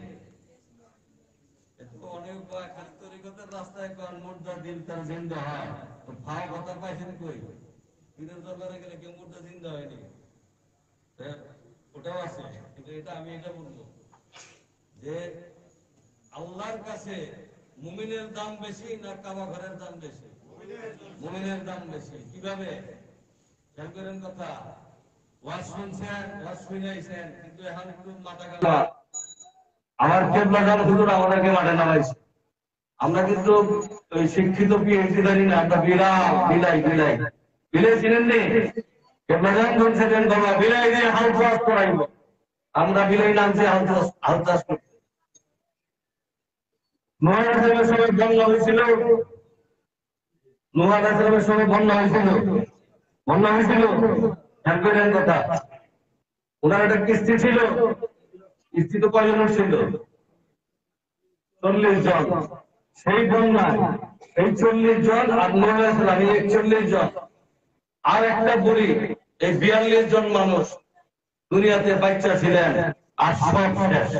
অনেক খালি তরিকতের রাস্তায় মুর্দা দিন তার জিন্দা হয়, তো ভাও কথা পাইছেন কই? পীরের দরবারে গেলে কেউ মুর্দা জিন্দা হয়নি, ওটাও আছে। কিন্তু আমি এটা বলবো যে আল্লাহর কাছে মুমিনের দাম বেশি না কাবা ঘরের দাম বেশি? মুমিনের দাম বেশি। কিভাবে? খেয়াল করেন কথা, ওয়াজ শুনছেন, ওয়াজ শুনাইছেন, কিন্তু এখন একটু মাথা গেল। আমার কেবলাগার হুজুর আমাদেরকে মাঠে নামাইছে, আমরা কিন্তু ওই শিক্ষিত পিএইচডি জানি না, আমরা বিলাই চিনেন নি? কেবলাগান বলছিলেন বাবা বিলাই দিয়ে হাল চাষ করাইব, আমরা বিলাই নামছি হাল চাষ করতে। নোয়া আলাইহিস সালামের বন্যা হয়েছিল, নোয়া আলাইহিস সালামের সময় বন্যা হয়েছিল। খেয়াল করেন কথা, ওনার একটা কিস্তি ছিল, কিস্তি তো কয়জন ছিল? 40 জন। সেই বন্যায় এই 40 জন আর নোয়া আলাইহিস সালাম 41 জন, আর একটা বুড়ি, এই 42 জন মানুষ দুনিয়াতে বাচ্চা ছিলেন, আর সব শেষ।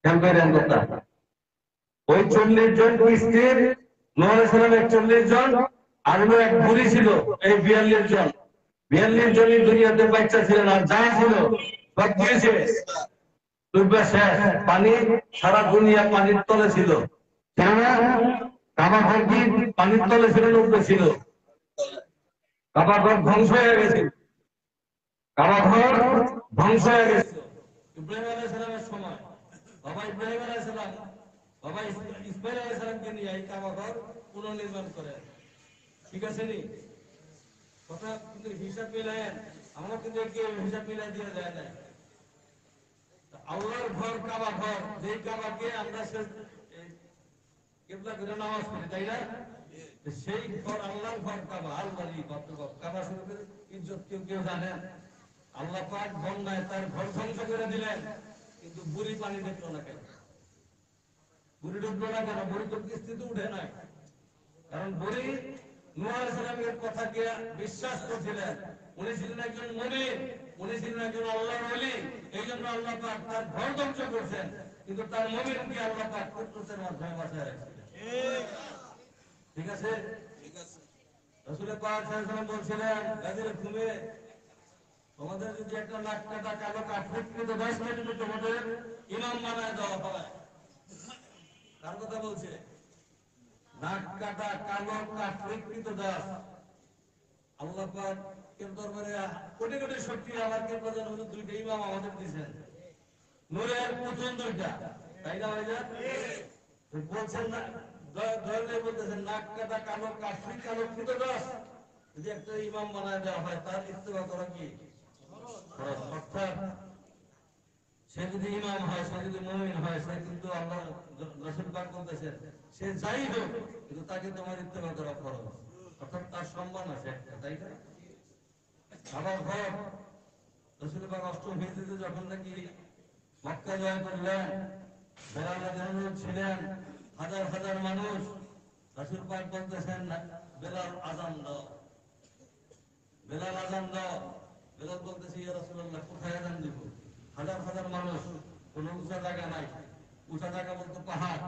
খেয়াল করেন কথা, ওই 40 জন কিস্তির, নোয়া আলাইহিস সালাম 41 জন, আর এক বুড়ি ছিল, এই 42 জন। 42 জনই দুনিয়াতে বাচ্চা ছিলেন, আর যা ছিল সব গিয়েছে, ডুবে শেষ। পানি, সারা দুনিয়া পানির তলে ছিল। কাবা ঘর কি পানির তলে ছিল, ডুবে ছিল? কাবা ঘর ধ্বংস হয়ে গেছে, কাবা ঘর ধ্বংস হয়ে গেছে। ইব্রাহিম আলাইহিস সালামের সময় বাবা ইব্রাহিম আলাইহিস সালাম বাবা ইসমাইল আলাইহিস সালামকে নিয়ে এই কাবা ঘর পুনর্নির্মাণ করে। ঠিক আছে নি কথা? কিন্তু হিসাব মিলায়েন, আমরা কিন্তু হিসাব মিলাই দিয়ে যায় না। আল্লাহর ঘর কাবা ঘর, যেই কাবাকে আমরা কিবলা করে নামাজ পড়ি, তাই না? সেই ঘর আল্লাহর ঘর কাবা, আল্লাহরই কাবা শরীফের ইজ্জত কেউ জানেন? আল্লাহ পাক বন্যায় তার ঘর ধ্বংস করে দিলেন, কিন্তু বুড়ি পানি দেখলো না কেন? বুড়ি ডুবলো না কেন? বুড়ি তো কিস্তিতে উঠে নাই, কারণ বুড়ি নূহ আলাইহিস সালামের কথাকে বিশ্বাস করছিলেন। উনি ছিলেন একজন মুমিন, উনি ছিলেন একজন আল্লাহর ওলি, এই জন্য আল্লাহ পাক তার ঘর ধ্বংস করছেন, কিন্তু তার মুমিনকে আল্লাহ পাক কুদরতের মাধ্যমে বাঁচায় রাখছিলেন। ঠিক আছে? রাসূল পাক সাল্লাল্লাহু আলাইহি ওয়াসাল্লাম বলছিলেন, গাজীর ঘুমে তোমাদের যদি একটা নাক কাটা কালো কাফরিকৃত 10 মিনিটে তোমাদের ইমাম বানায় দেওয়া হয়। কার কথা বলছে? নাক কাটা কালো কাফরিকৃত 10। আল্লাহ পাক এর দরবারে কোটি কোটি শক্তি, আমার কে প্রধান হুজুর দুইটা ইমাম আমাদের দিয়েছেন, নূরের পুতুল দুইটা, তাই না ভাইয়া? বলছেন না, দয়ালে বলতেছেন নাক কাটা কালো কাফরিকৃত 10 যদি একটা ইমাম বানায় দেওয়া হয়, তার ইত্তেবা করা কি? অর্থাৎ সে যদি ইমাম হয়, সে যদি মুমিন হয়, সে কিন্তু আল্লাহ রাসূল পাক বলতেছেন সে যাই হোক, কিন্তু তাকে তোমার ইত্তেবা করা ফরজ, অর্থাৎ তার সম্মান আছে একটা, তাই না? কাবার ঘর রাসূল পাক অষ্টম হিজরিতে যখন নাকি মক্কা জয় করলেন, বেলাল রাদিয়াল্লাহু আনহু ছিলেন, হাজার হাজার মানুষ। রাসূল পাক বলতেছেন, বেলাল আযান দাও, বেলাল আযান দাও। বেলাল বলতেছে, ইয়া রাসূলুল্লাহ, কোথায় আযান দিব? হাজার হাজার মানুষ, কোনো উঁচা জায়গা নাই। উঁচা জায়গা বলতে পাহাড়।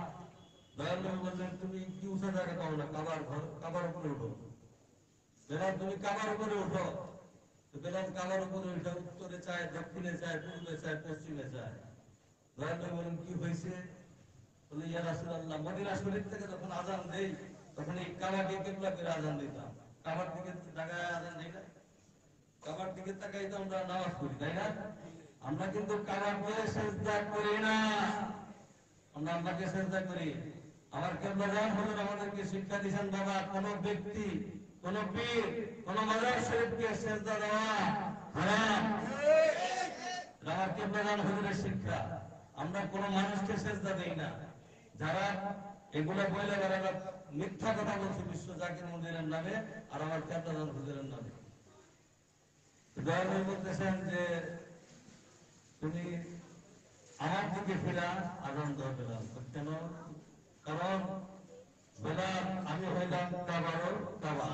দয়াল নবী বললেন, তুমি কি উঁচা জায়গা পাও না? কাবার ঘর, কাবার উপরে উঠো। বেলাল, তুমি কাবার উপরে উঠো। তো বেলাল কাবার উপরে উঠে উত্তরে চায়, দক্ষিণে চায়, পূর্বে চায়, পশ্চিমে চায়। দয়াল নবী বলেন, কি হয়েছে? বলে, ইয়া রাসূলুল্লাহ, মদিনা শরীফ থেকে যখন আযান দেই তখন এই কাবাকে কিবলা করে আযান দিতাম। কাবার দিকে তাকায় আযান দেই না? কাবার দিকে তাকাই তো আমরা নামাজ পড়ি, তাই না? আমরা কিন্তু কাবাকে সিজদা করি না, আমরা আল্লাহকে সিজদা করি। আমার কিবলাদান হুজুর আমাদেরকে শিক্ষা দিয়েছেন, বাবা, কোন ব্যক্তি, কোন পীর, কোন মাজার শরীফকে সিজদা দেওয়া হারাম। আমার কিবলাদান হুজুরের শিক্ষা। আমরা কোন মানুষকে সিজদা দেই না। যারা এগুলা বলে বেড়ারা মিথ্যা কথা বলছে বিশ্ব জাকির মন্দিরের নামে আর আমার কিবলাদান হুজুরের নামে। দয়াল নবী বলতেছেন যে তুমি আমার দিকে ফিরা আযান দাও বেলাল। কেন? কারণ বেলাল, আমি হইলাম কাবারও কাবা,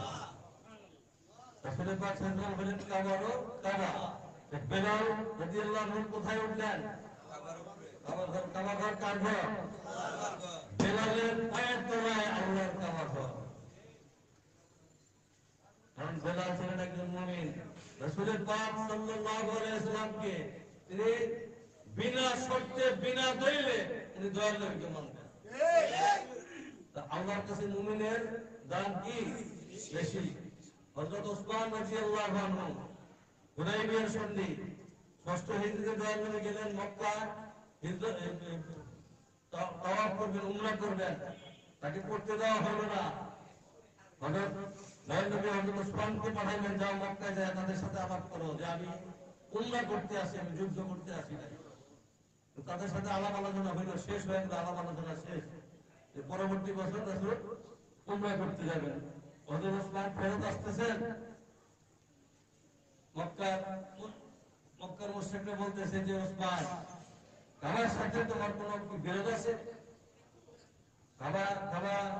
রাসূল পাক সাল্লাল্লাহু আলাইহি ওয়াসাল্লাম হলেন কাবারও কাবা। বেলাল রাদিয়াল্লাহু আনহু কোথায় উঠলেন? কাবার ঘর। কাবার ঘর কার ঘর? বেলালের পায়ের তলায় আল্লাহর কাবা ঘর। কারণ বেলাল ছিলেন একজন মুমিন। রাসূল পাক সাল্লাল্লাহু আলাইহি ওয়াসাল্লামকে তিনি বিনা শর্তে, বিনা দলিলে তিনি দয়াল নবীকে মানতেন। তা আল্লাহর কাছে মুমিনের দাম কি বেশি? হযরত ওসমান রাদিয়াল্লাহু আনহু হুদায়বিয়ার সন্ধি, ষষ্ঠ হিজরিতে দয়াল নবী গেলেন মক্কা, তাওয়াফ করবেন, উমরা করবেন। তাকে করতে দেওয়া হলো না। হযরত দয়াল নবী হযরত ওসমানকে পাঠাইলেন, যাও মক্কায় যায় তাদের সাথে আলাপ করো যে আমি উমরা করতে আসি, আমি যুদ্ধ করতে আসি নাই। তাদের সাথে আলাপ আলোচনা হইল, শেষ হয়ে গেল, আলাপ আলোচনা শেষ। পরবর্তী বছর রাসূল উমরা করতে যাবেন। হযরত ওসমান ফেরত আসতেছেন, মক্কার মুশরিকরা বলতেছে যে, ওসমান, কাবার সাথে তোমার কোনো বিরোধ আছে? কাবা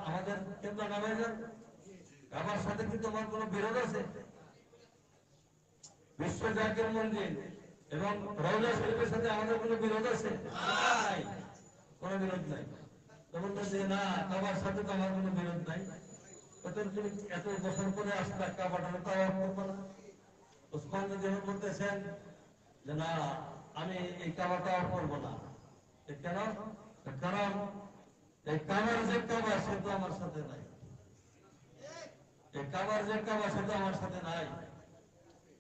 আমাদের কিবলা না হয়ে যান? কাবার সাথে কি তোমার কোনো বিরোধ আছে? বিশ্ব জাকির মন্দির এবং রওজা শরীফের সাথে আমাদের কোনো বিরোধ আছে? নাই, কোনো বিরোধ নাই। তখন বলছে, না, কাবার সাথে তো আমার কোনো বিরোধ নাই। তুমি এত বছর পরে আসলে কাবাটা তাওয়াফ করবো না? ওসমান রাদিয়াল্লাহু আনহু বলতেছেন যে, না, আমি এই কাবা তাওয়াফ করবো না। কেন? কারণ এই কাবার যে কাবা সেটা আমার সাথে নাই। এই কাবার যে কাবা সেটা আমার সাথে নাই।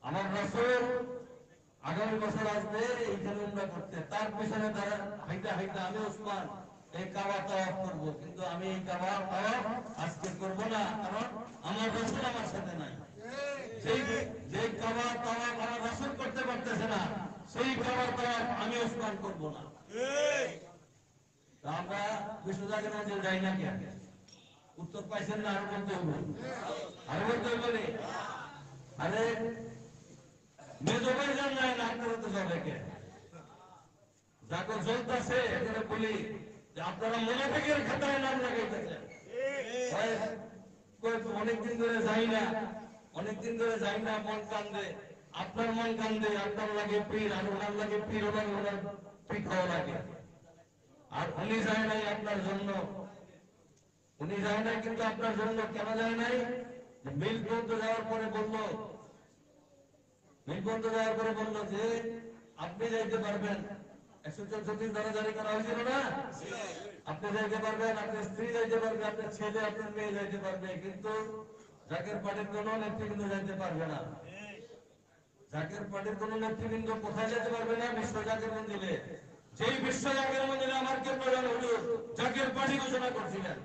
আমার রাসূল আগামী বছর আসবে এইখানে উমরা করতে, তার পিছনে তারা হাইটা হাইটা আমি ওসমান এই কাবা তাওয়াফ করব, কিন্তু আমি এই কাবা তাওয়াফ আজকে করব না, কারণ আমার রাসূল আমার সাথে নাই। যে কাবা তাওয়াফ আমার রাসূল করতে পারতেছে না, সেই কাবা তাওয়াফ আমি ওসমান করব না। আমরা বিশ্ব জাকির মন্দির যাই না কেন? উত্তর পাইছেন না? আরো বলতে হবে, আরো বলতে হবে। আরে মেজো ভাই যান নাই না, আপনারা তো যাবে কে? যাকে জ্বলতেছে এখানে বলি যে আপনারা মুনাফিকের খাতায় নাম লাগাইতেছেন। অনেকদিন ধরে যাই না, অনেকদিন ধরে যাই না, মন কান্দে, আপনার মন কান্দে, আপনার লাগে পীর, আর ওনার লাগে পীর, ওনার পিঠাও লাগে। আর উনি যায় নাই আপনার জন্য, উনি যায় নাই কিন্তু আপনার জন্য। কেন যায় নাই? মিল পর্যন্ত যাওয়ার পরে বললো, মিল পর্যন্ত যাওয়ার পরে বললো যে আপনি যাইতে পারবেন, 134 ধারা জারি করা হয়েছিল না? আপনি যাইতে পারবেন, আপনার স্ত্রী যাইতে পারবে, আপনার ছেলে, আপনার মেয়ে যাইতে পারবে, কিন্তু জাকের পার্টির কোন নেতৃবৃন্দ যাইতে পারবে না। জাকের পার্টির কোন নেতৃবৃন্দ কোথায় যেতে পারবে না? বিশ্ব জাকের মন্দিরে। যেই বিশ্ব জাকের মন্দিরে আমার কেন্দ্রজন হুজুর জাকের পার্টি ঘোষণা করছিলেন,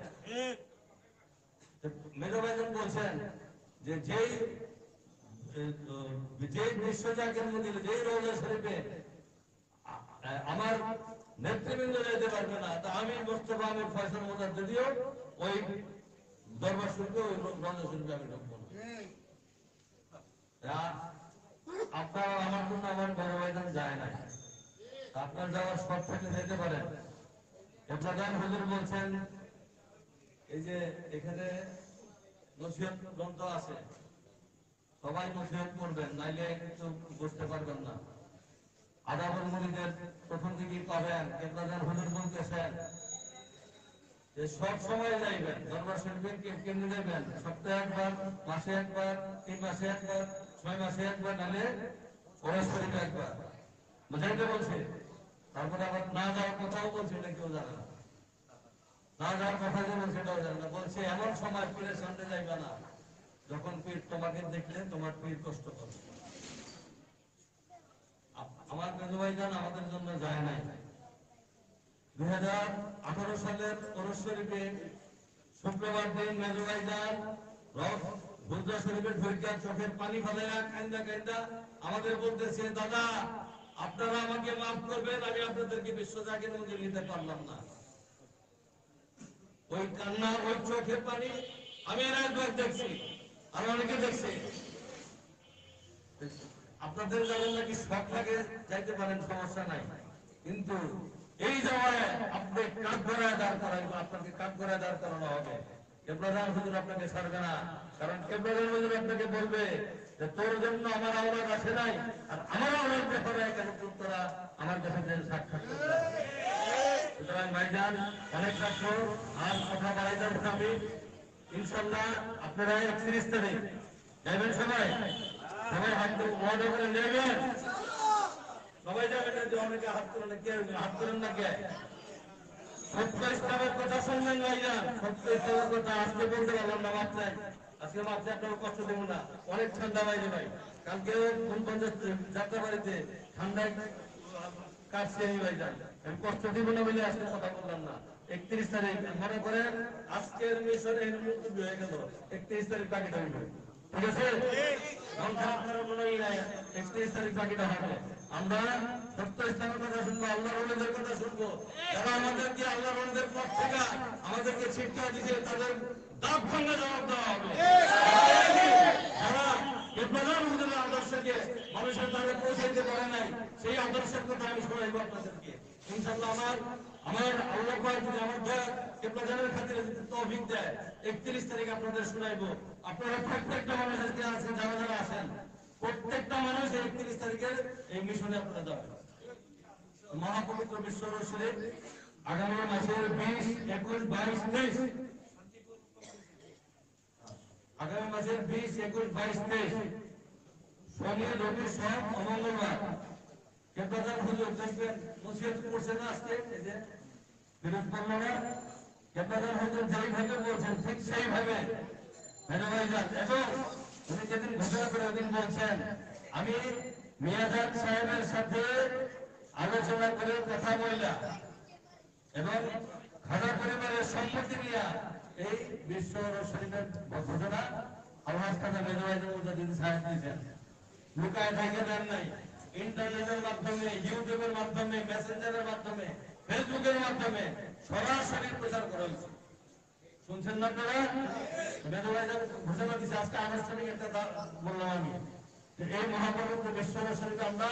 মেজো ভাইজান বলছেন যে যেই বিশ্ব জাকের মন্দিরে, যেই রওজা শরীফে আমার নেতৃবৃন্দ যেতে পারবে না, তা আমি মোস্তফা আমির ফয়সাল মোজার যদিও ওই দরবার শরীফে, ওই রওজা শরীফে আমি ঢুকবো না। আপনার আমার জন্য আমার বড় ময়দান যায় না, আপনার যাওয়ার সব থেকে যেতে পারেন। প্রধান হুজুর বলছেন এই যে এখানে নসিহত গ্রন্থ আছে, সবাই নসিহত করবেন, নাইলে কিন্তু বুঝতে পারবেন না। আদাবুল মুরিদের প্রথম দিকেই পাবেন। প্রধান হুজুর বলতেছেন যে সব সময় যাইবেন দরবার শরীফে, কেমনি যাইবেন? সপ্তাহে একবার, মাসে একবার, 3 মাসে একবার, 6 মাসে একবার, নাহলে ওরাস শরীফে একবার। বুঝাইতে বলছে। তারপরে আবার না যাওয়ার কথাও বলছে, এটা কেউ জানে না। না যাওয়ার কথা যে বলছে এটাও জানে না। বলছে এমন সময় পীরের সামনে যাইবে না যখন পীর তোমাকে দেখলে তোমার পীর কষ্ট করবে। আমার মেজো ভাইজান আমাদের জন্য যায় নাই। 2018 সালের ওরস শরীফে শুক্রবার দিন মেজো ভাইজান হুজরা শরীফে ঢুকে চোখের পানি ফেলাইয়া কান্দা কান্দা আমাদের বলতেছে, দাদা আপনারা আমাকে মাফ করবেন, আমি আপনাদেরকে বিশ্ব জাগের মধ্যে নিতে পারলাম না। ওই কান্না, ওই চোখের পানি আমি এর একবার দেখছি, আর অনেকে দেখছি। আপনাদের যাবেন নাকি শখ লাগে যাইতে পারেন, সমস্যা নাই, কিন্তু এই জায়গায় আপনি কাঠ গড়ায় দাঁড় করাইব, আপনাকে কাঠ গড়ায় দাঁড় করানো হবে। কেবলাদান হুজুর আপনাকে ছাড়বে না, কারণ কেবলাদান হুজুর আপনাকে বলবে যে তোর জন্য আমার আওলাদ আসে নাই, আর আমার আওলাদ ব্যাপারে কেন তোরা আমার কাছে সাক্ষাৎ করতে হবে। সুতরাং ভাইজান অনেক ছাত্র আর কথা বাড়াই যাবেন, আমি ইনশাল্লাহ আপনারা 31 তারিখ যাবেন, সবাই সবাই হাত ওয়াদা করে নেবেন, সবাই যাবেন না যে অনেকে হাত তুলেন না, কে হাত তুলেন না, কে সত্য ইসলামের কথা শুনবেন ভাইজান, সত্য ইসলামের কথা আজকে বলতে পারলাম না, মাপ চাই, আজকে মাপ চাই, আপনারা কষ্ট দেব না, অনেক ঠান্ডা বাইরে ভাই, কালকে যাত্রা বাড়িতে ঠান্ডায় কাটছে এই ভাইজান, আমি কষ্ট দিব না বলে আজকে কথা বললাম না। 31 তারিখ মনে করেন আজকের মিশন এই মুক্তি হয়ে গেল, 31 তারিখ বাকিটা হইল, ঠিক আছে? আপনারা মনে হয় নাই 31 তারিখ বাকিটা হবে। আমরা সত্য ইসলামের কথা শুনবো, আল্লাহর ওলিদের কথা শুনবো, যারা আমাদেরকে আল্লাহর ওলিদের পথ থেকে আমাদেরকে শিক্ষা দিচ্ছে, তাদের দাঁত ভাঙা জবাব দেওয়া হবে। যারা প্রধান হুজুরের আদর্শকে মানুষের দ্বারা পৌঁছাইতে পারে নাই, সেই আদর্শের কথা আমি শোনাইব আপনাদেরকে ইনশাআল্লাহ। আমার আল্লাহ যদি আমার কেবলাদানের খাতিরে তৌফিক দেয়, 31 তারিখ আপনাদের শোনাইবো। আপনারা প্রত্যেকটা মানুষ আজকে আছেন, যারা যারা আছেন, প্রত্যেকটা মানুষ 31 তারিখের এই মিশনে আপনারা যাবেন। মহাপবিত্র বিশ্ব শরীফ আগামী মাসের 20, 21, 22, 23, আগামী মাসের 20, 21, 22, 23 শনি, রবি, সোম ও মঙ্গলবার কেবলাদান হুজুর দেখবেন নসিহত করছেন আজকে, এই যে বিরোধ করলো না, কেবলাদান হুজুর যেইভাবে বলছেন ঠিক সেইভাবে মেজো ভাইজান। এবং উনি যেদিন ঘোষণা করে ওদিন বলছেন, আমি মিয়াজাদ সাহেবের সাথে আলোচনা করে কথা বললাম এবং খাজা পরিবারের সম্পত্তি নিয়ে এই বিশ্ব শরীফের ঘোষণা আলহাজ খাজা মেজো ভাইজান মুজাদ্দিদ সাহেব দিয়েছেন, লুকায় থেকে দেন নাই। ইন্টারনেটের মাধ্যমে, ইউটিউবের মাধ্যমে, মেসেঞ্জারের মাধ্যমে, ফেসবুকের মাধ্যমে সরাসরি প্রচার করা হয়েছে। শুনছেন না আপনারা? মেজো ভাইজান ঘোষণা দিচ্ছে, আজকে আনুষ্ঠানিক একটা বললাম আমি, এই মহাপবিত্র বিশ্ব শরীফে আমরা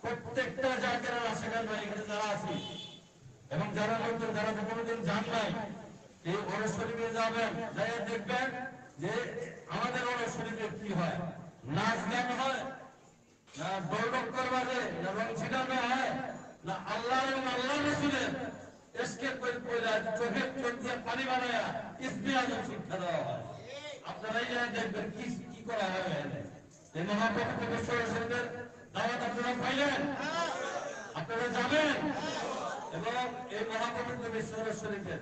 প্রত্যেকটা জায়গার আশেখান ভাই এখানে যারা আছি এবং যারা নতুন, যারা কোনোদিন যান নাই, এই ওরস শরীফে যাবেন, যাই দেখবেন যে আমাদের ওরস শরীফে কি হয়, নাচ গান হয় না, দৌড়ক্কর বাজে না, রং ছিটানো হয় না, আল্লাহ এবং আল্লাহ রসুলের এসকেপ করে চোখের চোখ দিয়ে পানি বানায়া ইসলামের শিক্ষা দেওয়া হয়। আপনারাই দেখবেন কি কি করা হয় এখানে। এই মহাপবিত্র বিশ্ব শরীফের দাওয়াত আপনারা পাইলেন, আপনারা যাবেন এবং এই মহাপবিত্র বিশ্ব শরীফের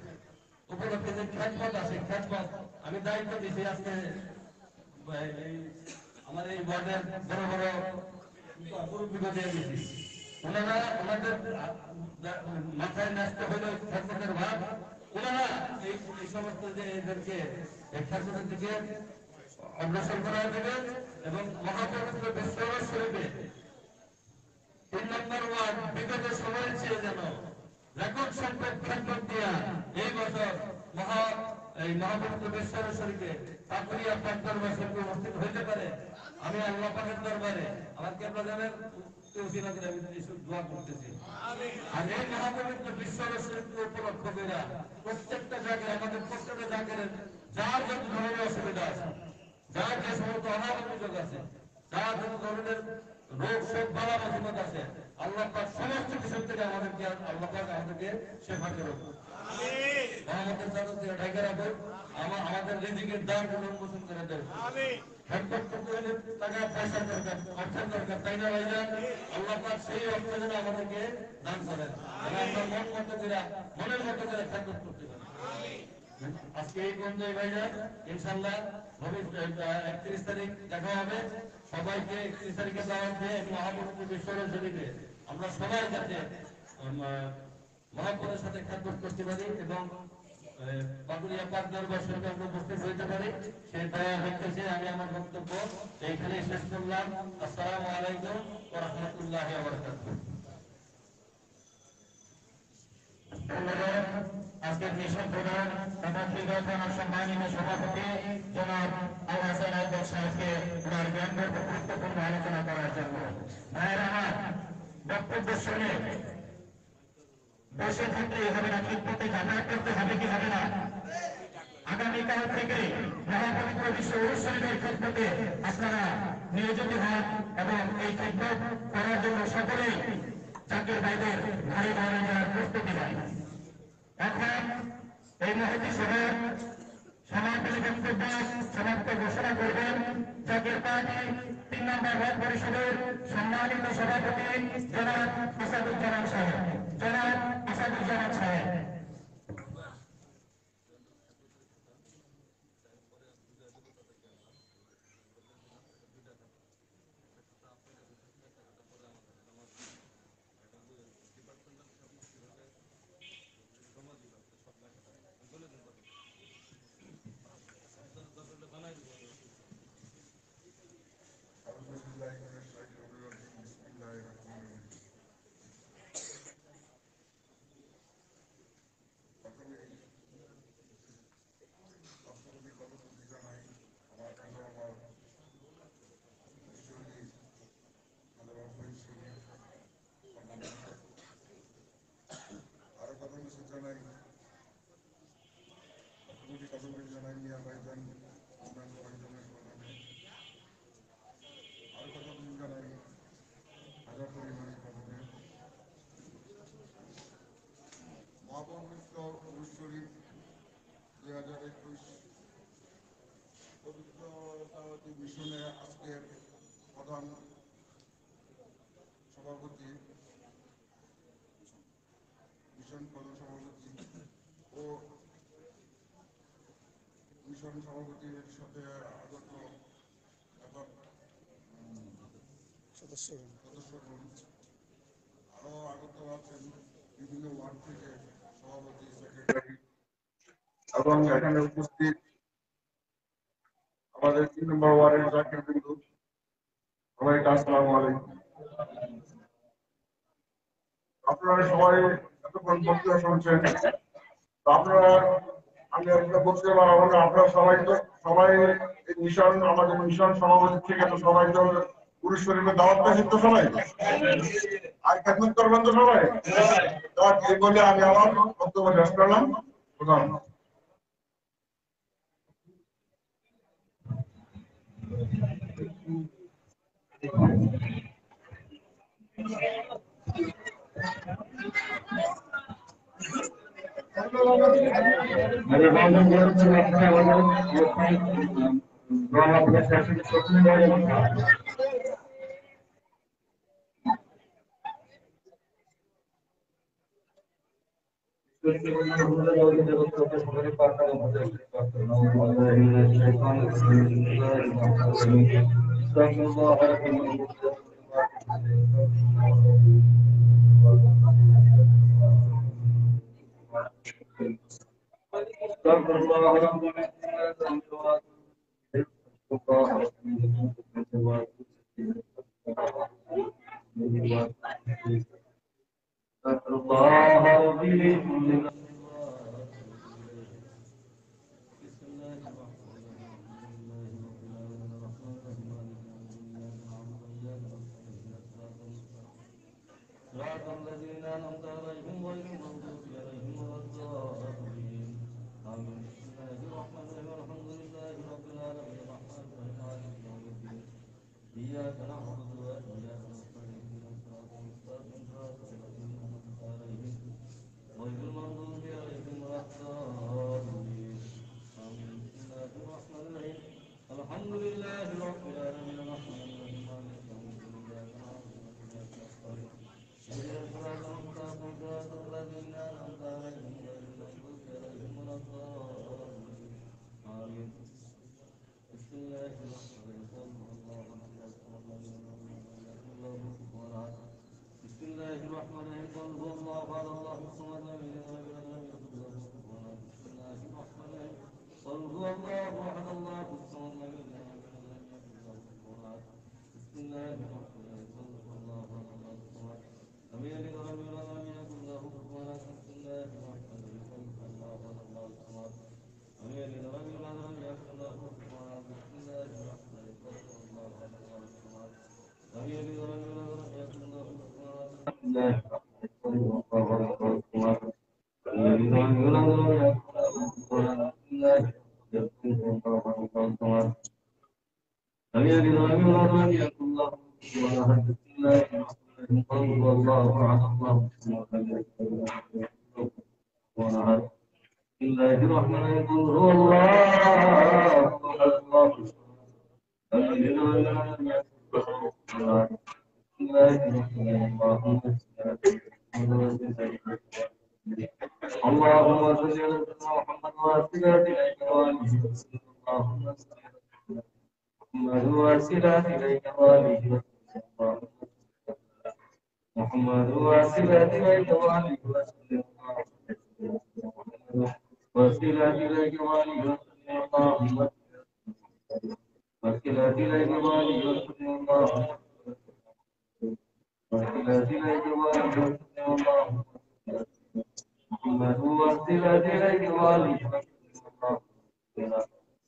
উপলক্ষে যে খ্যাতপথ আছে, খ্যাতপথ আমি দায়িত্ব দিয়েছি আজকে আমার এই ওয়ার্ডের বড় বড় মুরব্বীকে দিয়ে দিয়েছি, ওনারা ওনাদের মাথায় ন্যস্ত হইল খ্যাতপথের ভাব, ওনারা এই সমস্ত যে এদেরকে এই খ্যাতপথের দিকে অগ্রসর করা দেবে এবং মহাপবিত্র বিশ্ব শরীফে 3 নম্বর ওয়ার্ড বিগত সময়ের চেয়ে যেন রেকর্ড সংখ্যক খ্যাতপথ দিয়া এই বছর এই মহাপবিত্র বেশ্বরের শরীফে পাকুড়িয়া পাক দরবার শরীফে উপস্থিত হইতে পারে, আমি আল্লাহ পাকের দরবারে আমার কেবলা জানের তৌসিলা করে আমি দোয়া করতেছি। আর এই মহাপবিত্র বেশ্বরের শরীফকে উপলক্ষ করে প্রত্যেকটা জায়গায় আমাদের প্রত্যেকটা জায়গায় যার যত ধরনের অসুবিধা আছে, যার যে সমস্ত অভাব অভিযোগ আছে, যার যত ধরনের রোগ শোক বালা মুসিবত আছে, আল্লাহ পাক সমস্ত কিছু থেকে আমাদেরকে আল্লাহ পাক আমাদেরকে সেবা করুন। আমাদের চাদর দিয়ে ঢেকে রাখুন, আমাদের রিজিকের দ্বারগুলো উন্মোচন করে দেন। খেদমত করতে হলে টাকা পয়সা দরকার, অর্থের দরকার, তাই না ভাইজান? আল্লাহ পাক সেই অর্থ যেন আমাদেরকে দান করেন, আমরা মন মতো করে মনের মতো করে খেদমত করতে পারি। আজকে এই পর্যায়ে ভাইজান ইনশাআল্লাহ 31 তারিখ দেখা হবে। সবাইকে 31 তারিখে দাওয়াত দিয়ে মহাপবিত্র বেশ্বরের শরীফে আমরা সবাই যাতে মহাপরের সাথে খেদমত করতে পারি এবং পাকুড়িয়া পাক দরবার শরীফে আমরা উপস্থিত হইতে পারি, সেই দয়া হইতেছে। আমি আমার বক্তব্য এইখানে শেষ করলাম। আসসালামু আলাইকুম ওয়া রাহমাতুল্লাহি ওয়া বারাকাতুহু। আজকের মিশন প্রধান তথা ত্রিগঠনের সম্মানিত সভাপতি জনাব আল হাসান আহমেদ সাহেবকে ওনার জ্ঞানগর্ভ গুরুত্বপূর্ণ আলোচনা করার জন্য। ভাইয়েরা আমার বক্তব্য শুনে বসে থাকলে হবে না, খিদমতে যাতায়াত করতে হবে কি হবে না? আগামীকাল থেকে মহাপবিত্র বিশ্ব শরীফের খিদমতে আপনারা নিয়োজিত হন এবং এই খিদমত করার জন্য সকলেই জাকির ভাইদের ঘরে ঘরে যাওয়ার প্রস্তুতি নেয়। এখন এই মহতি সভার সমাপনী বক্তব্য সমাপ্ত ঘোষণা করবেন জাতীয় পার্টি 3 নম্বর ওয়ার্ড পরিষদের সম্মানিত সভাপতি জনাব আসাদুজ্জামান সাহেব। জনাব আসাদুজ্জামান সাহেব। মিশনে আজকের প্রধান সভাপতি মিশন প্রধান সভাপতি ও মিশন সভাপতির সাথে আগত এবং সদস্যগণ আরো আগত আছেন বিভিন্ন ওয়ার্ড থেকে সভাপতি, সেক্রেটারি এবং এখানে উপস্থিত আমাদের 3 নম্বর ওয়ার্ডের জাকির বিন্দু, সবাইকে আসসালামু আলাইকুম। আপনারা সবাই এতক্ষণ বক্তব্য শুনছেন, আপনারা আমি একটা বক্তব্য বানাবো না। আপনারা সবাই মিশন আমাদের মিশন সভাপতি থেকে তো সবাই তো পুরুষ শরীফে দাওয়াত পেয়েছেন তো সবাই, আর খেদমত করবেন তো সবাই। এই বলে আমি আমার বক্তব্য শেষ করলাম। প্রধান بسم الله الرحمن الرحيم قل هو الله احد الله الصمد لم يلد ولم يولد ولم يكن له كفوا احد بسم الله الرحمن الرحيم قل هو الله احد الله الصمد لم يلد ولم يولد ولم يكن له كفوا احد بسم الله الرحمن الرحيم قل هو الله احد الله الصمد لم يلد ولم يولد ولم يكن له كفوا احد بسم الله الرحمن الرحيم قل هو الله احد الله الصمد لم يلد ولم يولد ولم يكن له كفوا احد بسم الله الرحمن الرحيم قل هو الله احد الله الصمد لم يلد ولم يولد ولم يكن له كفوا احد لم يلد ولم يولد ولم يكن له كفوا احد بسم الله الرحمن الرحيم قل هو الله احد الله الصمد لم يلد ولم يولد ولم يكن له كفوا احد بسم الله الرحمن الرحيم قل هو الله احد الله الصمد لم يلد ولم يولد ولم يكن له كفوا احد بسم الله الرحمن الرحيم اللهم صل على سيدنا محمد واسلات اليك واله وسلم اللهم صل على سيدنا محمد واسلات اليك واله وسلم محمد واسلات اليك واله وسلم واسلات اليك واله وسلم اللهم واسلات اليك واله وسلم اللهم واسلات اليك واله وسلم اللهم محمد واسلات اليك واله وسلم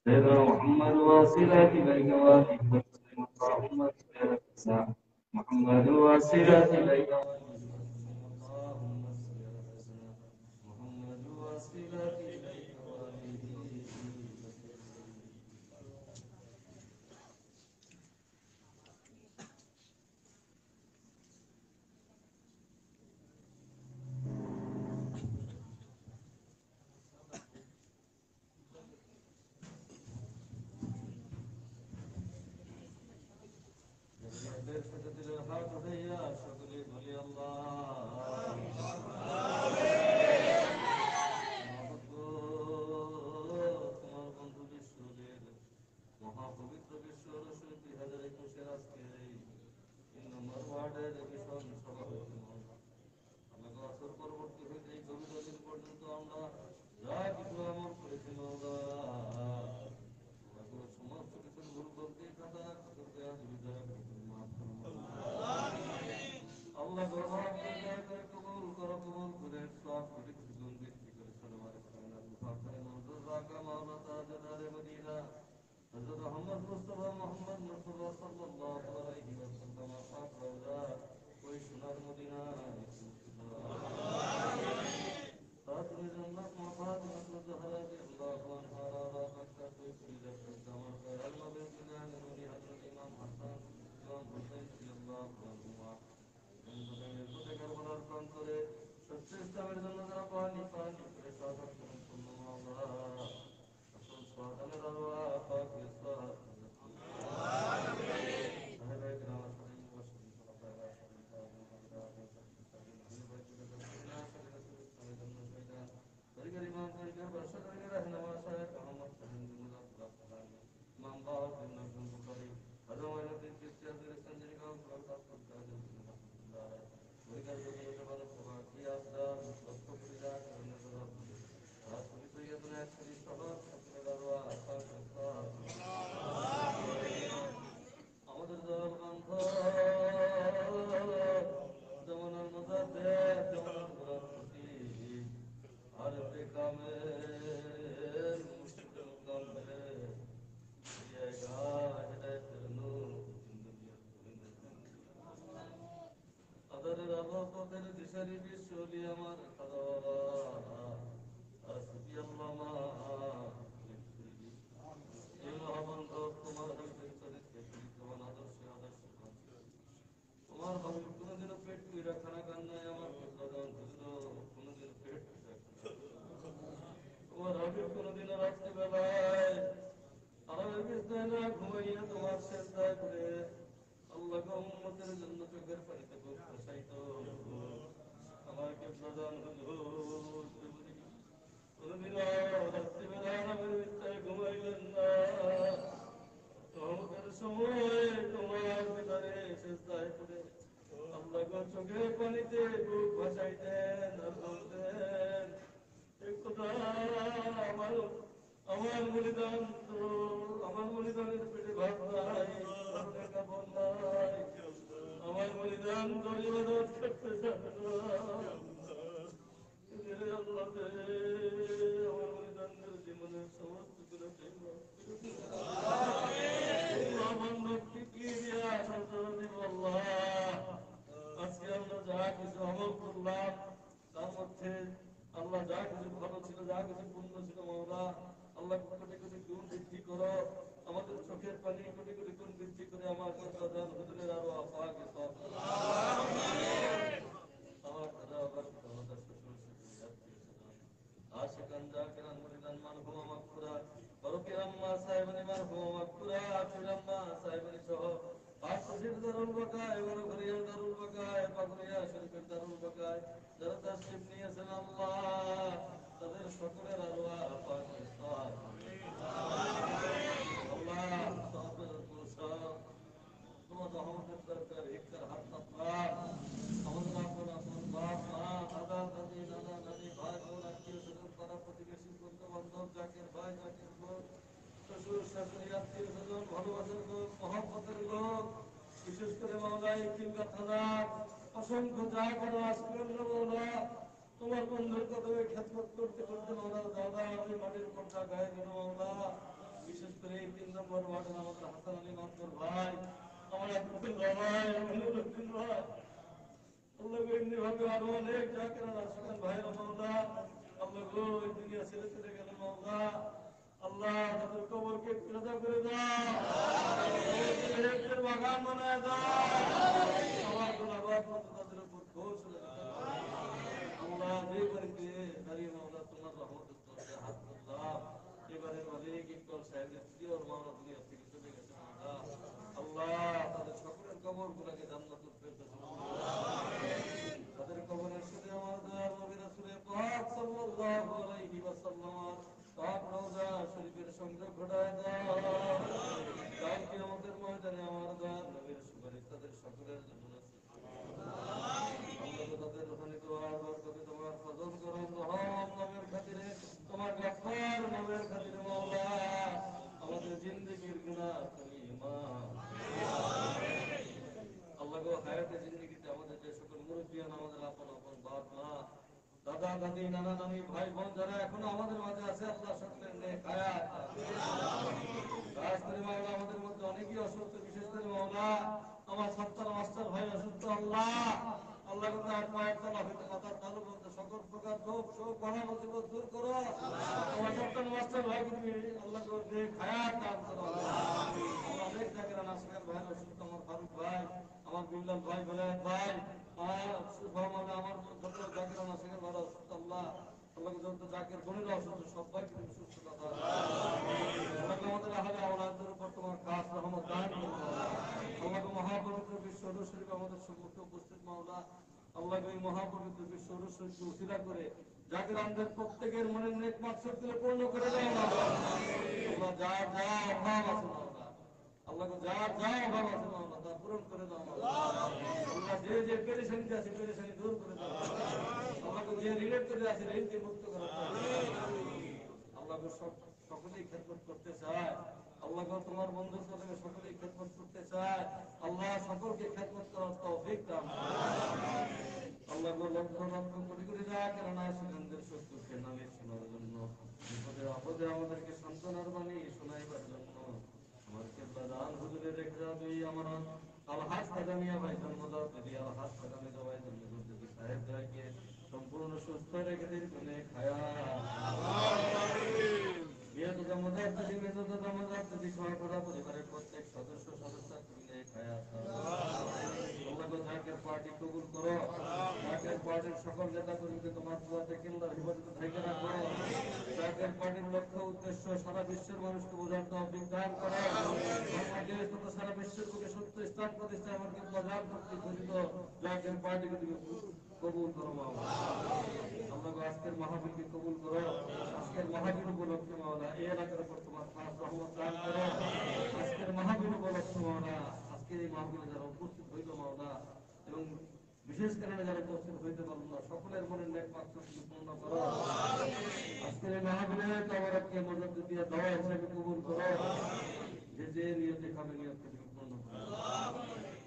سيدنا محمد واسلات اليك واله وسلم اللهم صل على سيدنا محمد واسلات اليك اللهم صل على سيدنا محمد واسلات اليك واله মহাপবিত্র বিশ্ব রসুল 2021 আজকে 3 নম্বর ওয়ার্ডের মিশন সভা হয়েছে। আমাকে আসর পরবর্তী হইতে এই কবিতা দিন পর্যন্ত আমরা যা কিছু আমল করেছি মওলা সমস্ত কিছুর ভুল করতে খাতা খাতাকে আজ বিদায় মাফ করুন আল্লাহ গৌরব করে কবুল করো কবুল করে সব কোটি জীবন বৃদ্ধি করে সরবার খানা মুফাক্কারে মনজুর রাখা মাওলা তাজদারে মদিনা হযরত মুহাম্মদ মুস্তাফা সাল্লাল্লাহু আলাইহি ওয়াসাল্লাম পাক রওজা ওই সোনার মদিনা তাজুল জান্নাত মাফাতিহা জহরা আল্লাহু আনহা রাকাত তুইলা জামাল কাল নবী বিনান নূরি হযরত ইমাম হাসান ইমাম হুসাইন রাদিয়াল্লাহু আনহুমা কারবালার প্রান্তরে সত্য ইসলামের জন্য যারা পানি করে শাহাদাত বরণ করল মাওলা আসল শাহাদাতের আরওয়াহ পাক ইসলাম আমাদের দল বন্ধ যেমন যেমন আর বেকামে আদরের আলোকের দিশারি বিশ্বলি আমার খাদা আসবি আল্লামা এই মহাবন্ধ তোমার হাবিবের চরিত্রে তোমার আদর্শে আদর্শ তোমার হাবিব কোনোদিনও পেট পুইরা খানা খান নাই আমার কোনোদিন পেট পুইরা খানা তোমার বলিদান তো আমার বলিদানের পেটে ভাত নাই, ধরনের কাপড় নাই, আমার বলিদান তো ইবাদত করতে জানে না। রে আল্লাহ রে, আমার বলিদানের জীবনের সমস্ত গুলো আমার লক্ষ্মী কি দিয়া দিব আল্লাহ। আজকে আমরা যা কিছু আমল করলাম তার মধ্যে আল্লাহ যা কিছু ভালো ছিল, যা কিছু পূর্ণ ছিল মাওলা, আল্লাহ কোটি কোটি গুণ বৃদ্ধি করো, আমাদের চোখের পানি কোটি কোটি গুণ বৃদ্ধি করে আমার দাদার হুজুরের আরো আপাকে সব আমার দাদা আবার আমাদের শ্বশুর আশিকান জাকিরান মুরিদান মারহুমা মাগফিরা বারকে আম্মা সাহেবানি মারহুমা মাগফিরা আফিরাম্মা সাহেবানি সহ আসির দারুল বাকায় ওরঘরিয়া দারুল বাকায় পাগরিয়া শরীফের দারুল বাকায় যারা তাশরীফ নিয়েছেন আল্লাহ তাদের সকলের আল্লাহ পাক ইসলাম আল্লাহ সাহেবের পুরস্কার তোমার রহমতের দরকার একটার হাত পাতলা আমাদের আপন আপন বাপ মা দাদা দাদি নানা নানি ভাই বোন আত্মীয় স্বজন পাড়া প্রতিবেশী বন্ধু বান্ধব জাকের ভাই জাকের বোন শ্বশুর শাশুড়ি আত্মীয় স্বজন ভালোবাসার লোক মহব্বতের লোক বিশেষ করে মাওলা এই কিংবা থানার অসংখ্য যা করো আসবেন না মাওলা তোমার বন্ধুর কদমে খেদমত করতে করতে মাওলা দাদা আমি মাটির পর্দা গায়ে দিল মাওলা। বিশেষ করে এই 3 নম্বর ওয়ার্ডের আমাদের হাসান আলী মানসুর ভাই, আমার আব্দুল ভাই, মনিরুদ্দিন ভাই, আল্লাহ গো এমনি ভাবে আরো অনেক জাকিরান আসবেন ভাইরা মাওলা। আল্লাহ গো এই দুনিয়া ছেড়ে চলে গেল মাওলা, আল্লাহ তাদের কবরকে ফিরাদা করে দাও, কবরকে বাগান বানায় দাও, আমার গুনাহগার তাদের উপর দোষ আল্লাহ যে বাড়িতে দাঁড়িয়ে মাওলা তোমার রহমতের দরজা হাত তুললাম, এবারে মালিক ইকবাল সাহেবের প্রিয় মাওলা দুনিয়া থেকে চলে গেছে মাওলা, আল্লাহ তাদের সকলের কবর গুলাকে জান্নাতুল ফেরদৌস তাদের কবরের সাথে আমার দয়ার নবী রাসূলের পাক সাল্লাল্লাহু আলাইহি ওয়াসাল্লাম পাক রওজা শরীফের সংযোগ ঘটায় দাও। কাল কিয়ামতের ময়দানে আমার দয়ার নবীর সুপারিশ তাদের সকলের জন্য আল্লাহ তাদের ওখানে দোয়ার বরকতে তোমার ফজল করম রহম নামের খাতিরে তোমার গফফার নামের খাতিরে মাওলা আমাদের জিন্দেগির গুনাহ তুমি মাফ আল্লাহ গো হায়াতে জিন্দেগিতে আমাদের যে সকল মুরব্বিয়ান আমাদের আপন আপন বাপ মা দাদা দাদি নানা নানি ভাই বোন যারা এখনো আমাদের মাঝে আছে আল্লাহ সকলের নেক হায়াত খাস করে মাওলা আমাদের মধ্যে অনেকেই অসুস্থ, বিশেষ করে মাওলা আমার সন্তান মাস্টার ভাই অসুস্থ, আল্লাহ আল্লাহ তার পায়ের তলা হইতে মাথার তালু বলতে সকল প্রকার রোগ শোক বাধা মুসিবত দূর করো। আমার সন্তান মাস্টার ভাই তুমি আল্লাহ নেক হায়াত দান করো। আমার অনেক জায়গায় নাসির ভাই অসুস্থ, আমার ফারুক ভাই, আমার বিল্লাল ভাই, বেলায়েত ভাই, আমার ছোট জাকির নাসির ভাই অসুস্থ, আল্লাহ আল্লাহ যত জাকির বোনেরা অসুস্থ সবাইকে তুমি সুস্থতা দাও। আল্লাহ আমাদের আহলে আওলাদের উপর তোমার খাস রহমত দান করো। আল্লাহ মহাপবিত্র বিশ্ব শরীফ আমাদের সম্মুখে উপস্থিত মাওলা, আল্লাহ এই মহাপবিত্র বিশ্ব শরীফকে উসিলা করে জাকিরানদের প্রত্যেকের মনের নেক মাকসাদগুলো পূর্ণ করে দাও মাওলা। আল্লাহ যার যা অভাব আছে মাওলা, আল্লাহ যার যা অভাব আছে মাওলা তা পূরণ করে দাও মাওলা। আল্লাহ যে যে পেরেশানিতে আছে পেরেশানি দূর করে দাও। আল্লাহ যে রিলেট করে আছে ঋণকে মুক্ত করে দাও। আল্লাহ সকলেই খেদমত করতে চায়, আল্লাহ তোমার বন্ধুর কদমে সকলেই খেদমত করতে চায়, আল্লাহ সকলকে খেদমত করার তৌফিক দান আল্লাহ লক্ষ লক্ষ কোটি কোটি জাকিরান আসিফদের শত্রুকে নামে শোনার জন্য, বিপদে আপদে আমাদেরকে সান্ত্বনার বাণী শোনাইবার জন্য আমার কেবলা দান হুজুরের রেখা দুই আমার আলহাজ কাদামিয়া ভাই জন্মদাও যদি আলহাজ কাদামি জবাই জন্মদি সাহেব জায়কে সম্পূর্ণ সুস্থ রেখে দিন তুমি খায়া পরিবারের প্রত্যেক সদস্য সদস্য পার্টি কবুল করো, পার্টির সকল নেতা কর্মীকে তোমার দোয়াতে কেন্দ্র হিফাজতে থেকে রাখো। পার্টির লক্ষ্য উদ্দেশ্য সারা বিশ্বের মানুষকে বোঝার তৌফিক দান করো। বাংলাদেশ তথা সারা বিশ্বের বুকে সত্য স্থান প্রতিষ্ঠা এমনকি প্রধান শক্তি ঘোষিত জাতীয় পার্টিকে তুমি কবুল করো মাওলা। আল্লাহ আজকের মাহফিলকে কবুল করো। আজকের মাহফিল উপলক্ষে মাওলা এই এলাকার উপর তোমার খাস রহমত দান করো। আজকের মাহফিল উপলক্ষে মাওলা আজকের এই মাহফিলে যারা উপস্থিত হইল মাওলা এবং বিশেষ কারণে যারা উপস্থিত হইতে পারল না সকলের মনের নেক মাকসাদ পূর্ণ করো। আজকের এই মাহফিলে তাবারাককে মদদ দিয়ে দোয়া হিসেবে কবুল করো যে নিয়তে খাবে নিয়তকে সম্পূর্ণ করো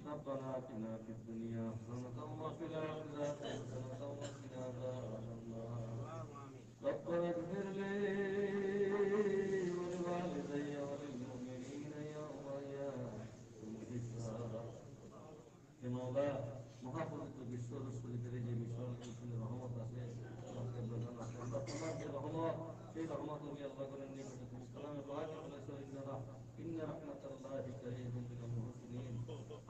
ربنا آتنا في الدنيا حسنة وفي الآخرة حسنة وقنا عذاب النار ربنا اغفر لي ولوالدي وللمؤمنين يوم يقوم الحساب হে মাওলা মহাপবিত্র বিশ্ব শরীফের যে মিশনের রহমত আছে আমাদের প্রধান আছে আমরা তোমার যে রহমত সেই রহমত তুমি আল্লাহ করেন নিকটে তুমি কালামে পাকে বলেছো ইন্না রাহমাতাল্লাহি কারীমুন বিল মুহসিনিন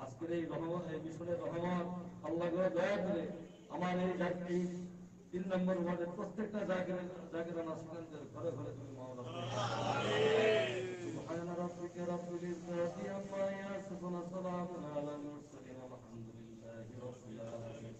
আজকের এই রহমত এই মিশনের রহমত আল্লাহ গো দয়া করে আমার এই জাতি 3 নম্বর ওয়ার্ডের প্রত্যেকটা জায়গার নাসিকানদের ঘরে ঘরে তুমি মাওলা سبحان ربك رب العزة عما يصفون وسلام على المرسلين والحمد لله رب العالمين